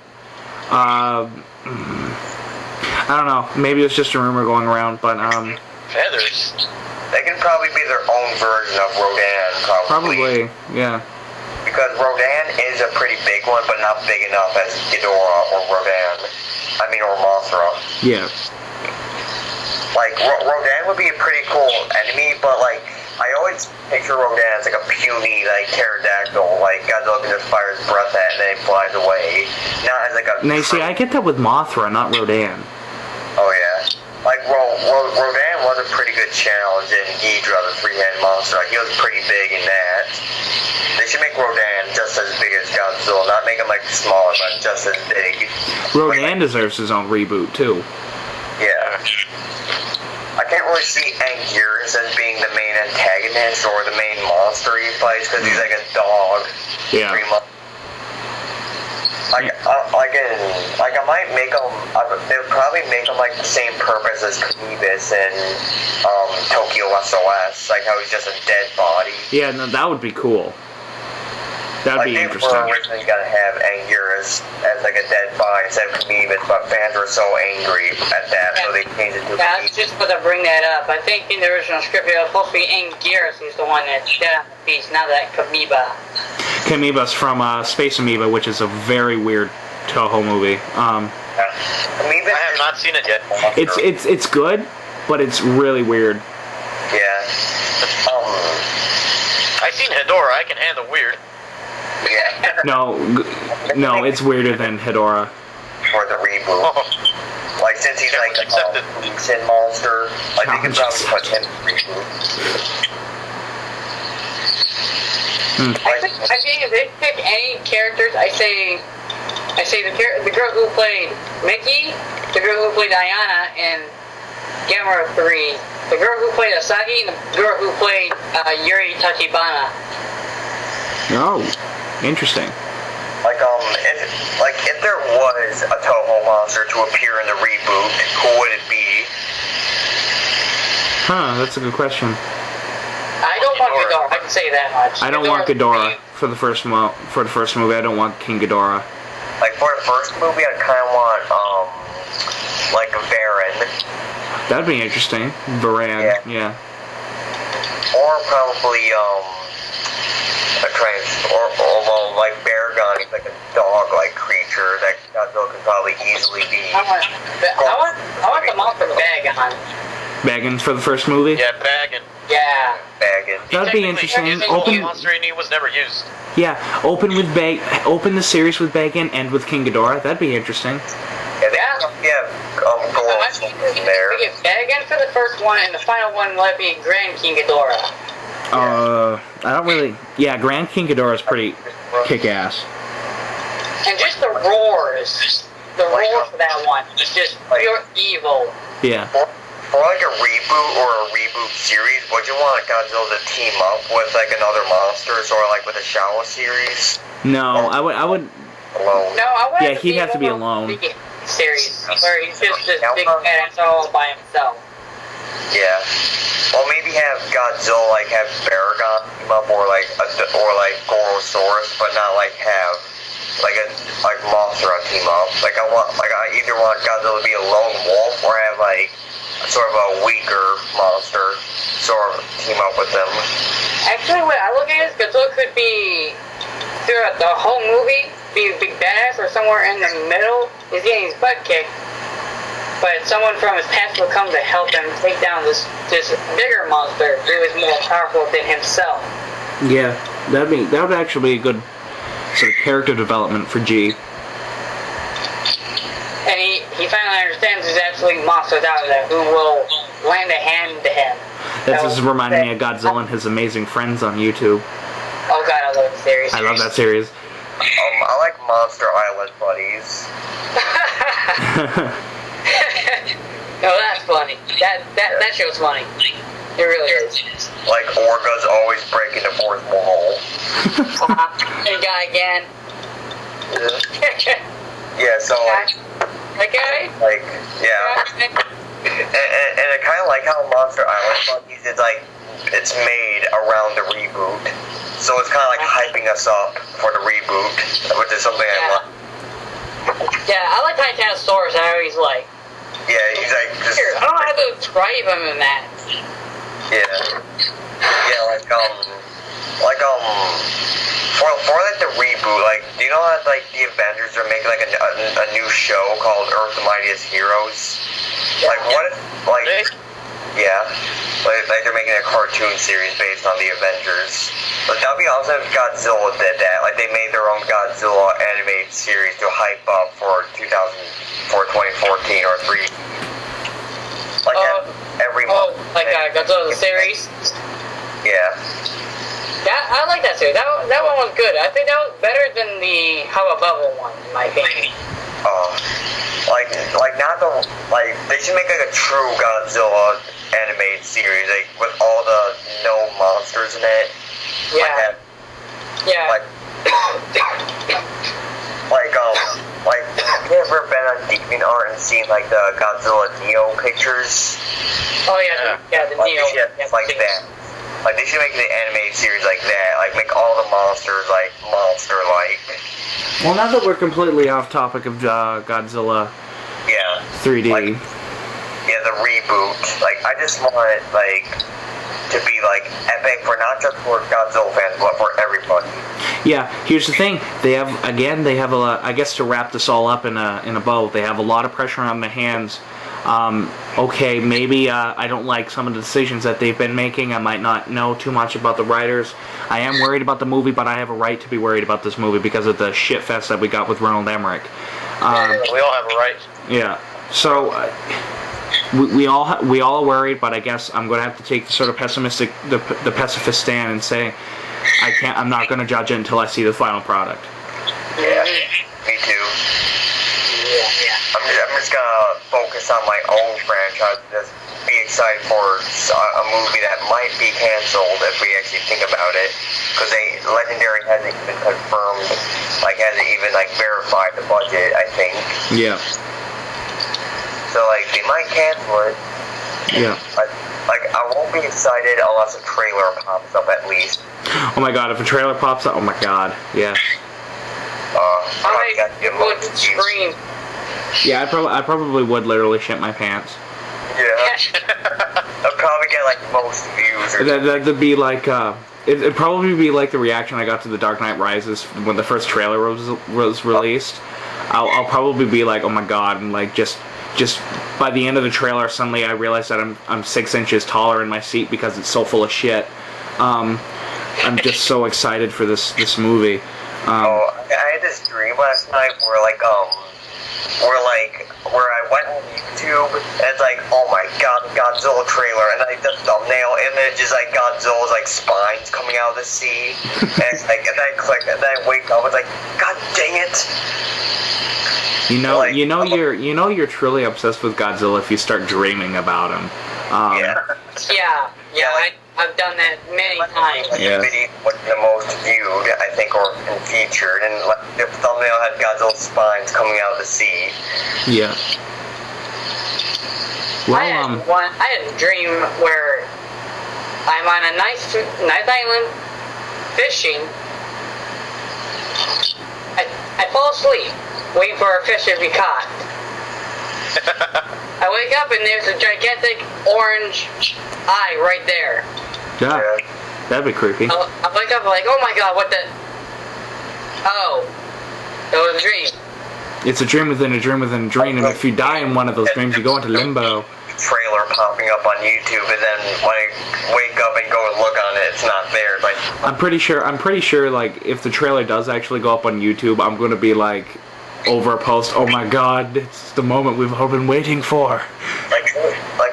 I don't know. Maybe it's just a rumor going around, but Feathers? They can probably be their own version of Rodan, probably, yeah. Because Rodan is a pretty big one, but not big enough as Ghidorah or Rodan. Or Mothra. Yeah. Like, Rodan would be a pretty cool enemy, but like, I always picture Rodan as like a puny, like, pterodactyl. Like, Godzilla can just fire his breath at it and then he flies away. Not as like a... Now, you see, I get that with Mothra, not Rodan. Oh, yeah. Like, Rodan was a pretty good challenge in Ghidra, the three-headed monster. Like, he was pretty big in that. They should make Rodan just as big as Godzilla. Not make him, like, smaller, but just as big. Rodan deserves his own reboot, too. Yeah. I can't really see Anguirus as being the main antagonist or the main monster he fights, because he's like a dog. Yeah. Pretty much. I might make them. They would probably make them like the same purpose as Kamibis in Tokyo SOS, like how he's just a dead body. Yeah, no, that would be cool. That'd be interesting. They were originally gonna have Anguirus as like a dead body instead of Kamibis, but fans were so angry at that, so they changed it to Yeah, I was just about to bring that up. I think in the original script it was supposed to be Anguirus who's the one that shot the beast, not that Kamiba. Kamiba's from Space Amoeba, which is a very weird Toho movie. Amoeba, I have not seen it yet. It's good, but it's really weird. Yeah. I've seen Hedorah. I can handle weird. Yeah. No, it's weirder than Hedorah. For the reboot. Oh. Like, since he's like a sin monster, like, they could probably put him in the reboot. I think if they pick any characters, I say the girl who played Mickey, the girl who played Diana in Gamera 3, the girl who played Asagi, and the girl who played Yuri Tachibana. Oh, interesting. If there was a Toho monster to appear in the reboot, who would it be? Huh, that's a good question. I don't want Ghidorah. I can say that much. I don't want Ghidorah for the first movie. I don't want King Ghidorah. Like, for the first movie, I kind of want like Varan. That'd be interesting. Varan, yeah. Or probably like Baragon. He's like a dog-like creature that Godzilla could probably easily be. I want the monster Bagon. Baggins for the first movie? Yeah, Baggin. Yeah. Bagon. That'd be interesting. Open monster he was never used. Yeah, open the series with Baggin and with King Ghidorah. That'd be interesting. Goals in there. We get Bagon for the first one, and the final one might be Grand King Ghidorah. I don't really... Yeah, Grand King Ghidorah is pretty kick-ass. And just the roars. The roar for that one. It's just pure evil. Yeah. For like a reboot or a reboot series, would you want Godzilla to team up with like another monsters or like with a Showa series? No, I would... Alone. No, I would. Yeah, he'd have to be alone. Series where he's just this big badass all by himself. Yeah. Well, maybe have Godzilla like have Baragon team up or like Gorosaurus, but not like have like Mothra team up. I either want Godzilla to be a lone wolf or have like sort of a weaker monster sort of team up with them. Actually, what I look at is Godzilla could be throughout the whole movie be a big badass, or somewhere in the middle he's getting his butt kicked. but someone from his past will come to help him take down this bigger monster who is more powerful than himself. Yeah, that would actually be a good sort of character development for G. And he finally understands there's absolutely monsters out there who will lend a hand to him. That's just reminding me of Godzilla and His Amazing Friends on YouTube. Oh god, I love the series. I love that series. I like Monster Island Buddies. No, that's funny. That show's funny. It really is. Like Orga's always breaking the fourth wall. And guy again. Yeah, so Okay. like yeah. And I kind of like how Monster Island Buddies is like, it's made around the reboot. So it's kind of like hyping us up for the reboot, which is something I like. Yeah, I like Titanosaurus. I always like. Yeah, he's like just... Here, I don't know how to describe him in that. Yeah. Yeah, for like the reboot, like, do you know that like the Avengers are making like a new show called Earth's Mightiest Heroes? Like, what if, like, yeah, like they're making a cartoon series based on the Avengers. But that'd be awesome if Godzilla did that. Like, they made their own Godzilla animated series to hype up for 2014 or 3. Like every month. Like Godzilla the series. Yeah. Yeah, I like that series. That one was good. I think that was better than the Hubba Bubble one, in my opinion. Like not the, like, they should make like a true Godzilla animated series, like with all the no monsters in it. Yeah. Like have you ever been on DeviantArt and seen like the Godzilla Neo pictures? Oh yeah, the like, Neo. Like that. Like, they should make an animated series like that. Like, make all the monsters, like, monster-like. Well, now that we're completely off topic of Godzilla 3D. Like, yeah, the reboot. Like, I just want it, like, to be, like, epic for not just for Godzilla fans, but for everybody. Yeah, here's the thing. They have a lot, I guess, to wrap this all up in a bow, they have a lot of pressure on their hands. Okay, maybe I don't like some of the decisions that they've been making. I might not know too much about the writers. I am worried about the movie, but I have a right to be worried about this movie because of the shit fest that we got with Ronald Emmerich. We all have a right. Yeah. So we all are worried, but I guess I'm going to have to take the sort of the pacifist stand and say I'm not going to judge it until I see the final product. Yeah, me too. I'm just gonna focus on my own franchise and just be excited for a movie that might be canceled if we actually think about it, because Legendary hasn't even confirmed, like, hasn't even like verified the budget, I think. Yeah. So like they might cancel it. Yeah. Like I won't be excited unless a trailer pops up at least. Oh my god! If a trailer pops up, oh my god, yes. I would scream. Yeah, I probably would literally shit my pants. Yeah. I'd probably get like most views. That'd be like it'd probably be like the reaction I got to The Dark Knight Rises when the first trailer was released. I'll probably be like, oh my god, and like just by the end of the trailer, suddenly I realize that I'm 6 inches taller in my seat because it's so full of shit. I'm just so excited for this movie. I had this dream last night where I went on YouTube and it's like, oh my god, the Godzilla trailer, and I the thumbnail, and then just like Godzilla's like spines coming out of the sea, and it's like, and then I click, and then I wake up, it's like, god dang it. You know you're truly obsessed with Godzilla if you start dreaming about him. I've done that many times. The video was the most viewed, I think, or featured, and like, the thumbnail had Godzilla's spines coming out of the sea. Yeah. Well, I had a dream where I'm on a nice island fishing. I fall asleep, waiting for a fish to be caught. I wake up and there's a gigantic orange eye right there. Yeah, that'd be creepy. I wake up like, oh my god, what the... Oh, it was a dream. It's a dream within a dream within a dream, and if you die in one of those dreams, you go into limbo. Trailer popping up on YouTube, and then when I wake up and go and look on it, it's not there. Like, I'm pretty sure, like, if the trailer does actually go up on YouTube, I'm gonna be like, over a post, oh my god, it's the moment we've all been waiting for. Like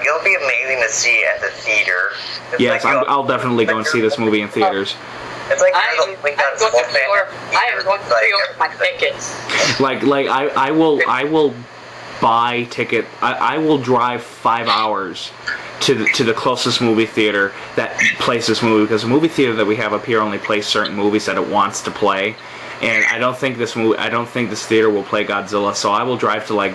it'll be amazing to see at the theater. It's yes, like, I'll definitely go and see this movie in theaters. It's like I'm going to pre-order my tickets. Like I will buy ticket. I will drive 5 hours to the closest movie theater that plays this movie, because the movie theater that we have up here only plays certain movies that it wants to play, and I don't think this theater will play Godzilla. So I will drive to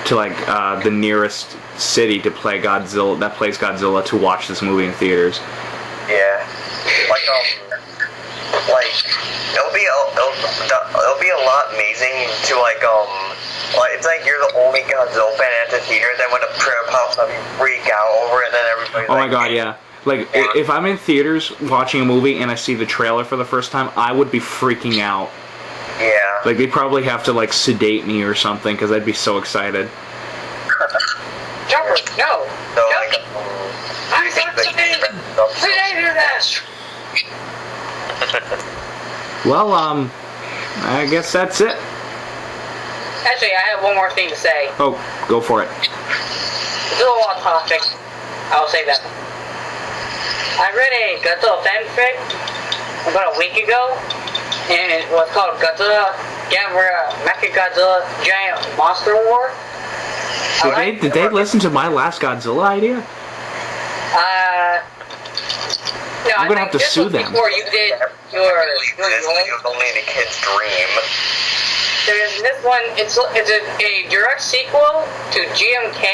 the nearest city to play Godzilla, that plays Godzilla, to watch this movie in theaters. Yeah, like it'll be a lot amazing to like it's like you're the only Godzilla fan at the theater, then when the trailer pops up, you freak out over it, and then everybody's oh my god, yeah. Like, if I'm in theaters watching a movie and I see the trailer for the first time, I would be freaking out. Yeah. Like, they'd probably have to, like, sedate me or something, because I'd be so excited. Jumper, no! So, like, I'm so excited! Sedate this! Well, I guess that's it. Actually, I have one more thing to say. Oh, go for it. It's a little off topic. I'll say that. I read a Godzilla fanfic about a week ago, and it was called Godzilla, Gamera, Mechagodzilla, Giant Monster War. Did they listen to my last Godzilla idea? No, I'm gonna have to sue them. Before you did your it was only the kid's dream. There's this one, it's a direct sequel to GMK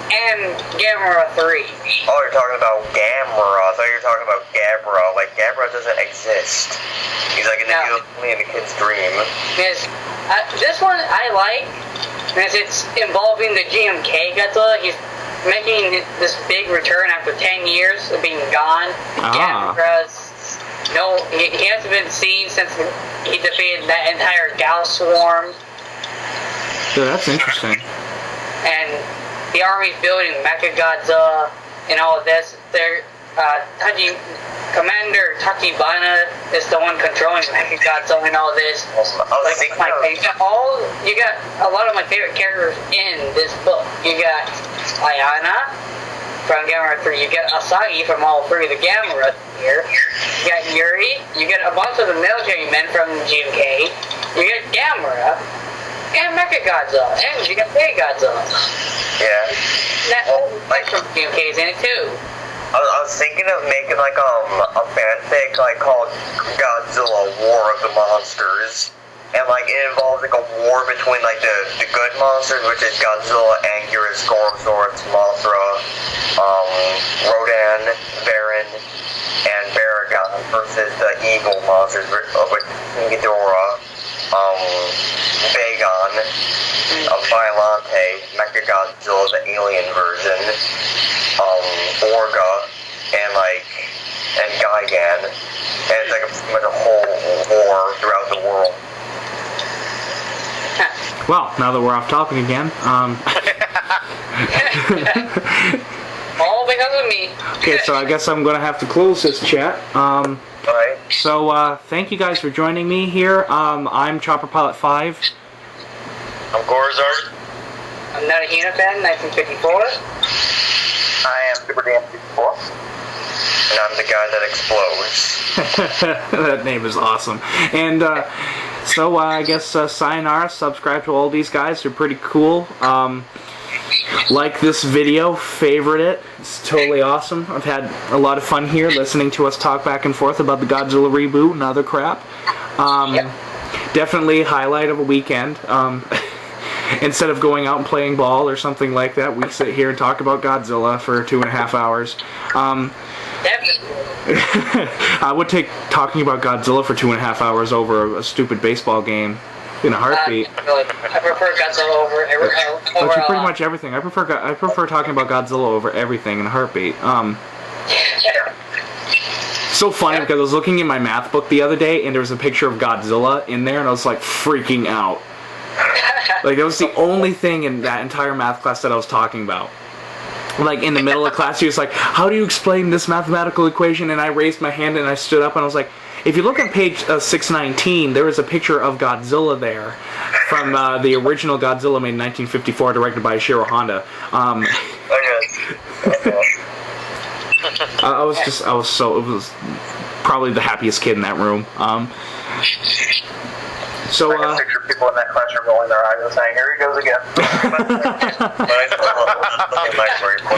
and Gamera 3. Oh, you're talking about Gamera. I thought you were talking about Gabra. Like, Gabra doesn't exist. He's like only in the kid's dream. Yes, this one I like, because it's involving the GMK Godzilla. He's making this big return after 10 years of being gone. Gamera's he hasn't been seen since he defeated that entire Gal Swarm. So that's interesting. And the army's building Mechagodzilla and all of this. They're Commander Tachibana is the one controlling Mechagodzilla and all this. You got a lot of my favorite characters in this book. You got Ayana from Gamera 3. You got Asagi from all three of the Gamera here. You got Yuri. You got a bunch of the military men from GMK. You got Gamera. And Mechagodzilla. And you got Big Godzilla. Yeah. That from GMK's in it too. I was thinking of making like a fanfic like called Godzilla War of the Monsters. And like it involves like a war between like the good monsters, which is Godzilla, Anguirus, Gorosaurus, Mothra, Rodan, Varan, and Baragon, versus the evil monsters, which Ghidorah, Vagon, Violante, Mechagodzilla, the alien version, Orga, and Gigan, and it's like a whole war throughout the world. Well, now that we're off topic again, all because of me. Okay, so I guess I'm gonna have to close this chat. Right. So thank you guys for joining me here. I'm Chopper Pilot 5. I'm Gorzard. I'm not a Hina fan, 1954. I am Super Dan 54. And I'm the guy that explodes. That name is awesome. And so I guess sayonara, subscribe to all these guys, they're pretty cool. Like this video, favorite it, it's totally awesome. I've had a lot of fun here listening to us talk back and forth about the Godzilla reboot and other crap. Definitely highlight of a weekend. Instead of going out and playing ball or something like that, we sit here and talk about Godzilla for 2.5 hours. I would take talking about Godzilla for 2.5 hours over a stupid baseball game in a heartbeat. I prefer Godzilla over pretty much everything. I prefer talking about Godzilla over everything in a heartbeat. So funny because I was looking in my math book the other day and there was a picture of Godzilla in there and I was like freaking out. Like, that was the only thing in that entire math class that I was talking about. Like, in the middle of class, he was like, how do you explain this mathematical equation? And I raised my hand and I stood up and I was like, if you look on page 619, there is a picture of Godzilla there from the original Godzilla made in 1954, directed by Ishiro Honda. It was probably the happiest kid in that room. So, I can picture people in that classroom rolling their eyes and saying, here he goes again.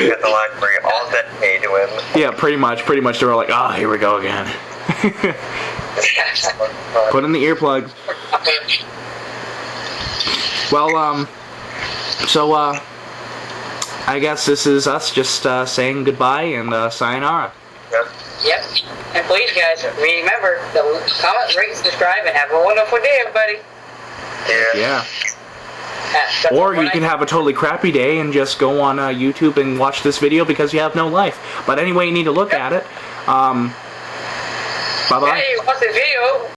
At the library, all dedicated to him. Yeah, pretty much. They were like, oh, here we go again. Put in the earplugs. Well, so, I guess this is us just saying goodbye and sayonara. Yep. And please, guys, remember to comment, rate, subscribe, and have a wonderful day, everybody. Yeah. Or you can have a totally crappy day and just go on YouTube and watch this video because you have no life. But anyway, you need to look at it. Bye-bye. Hey, watch the video.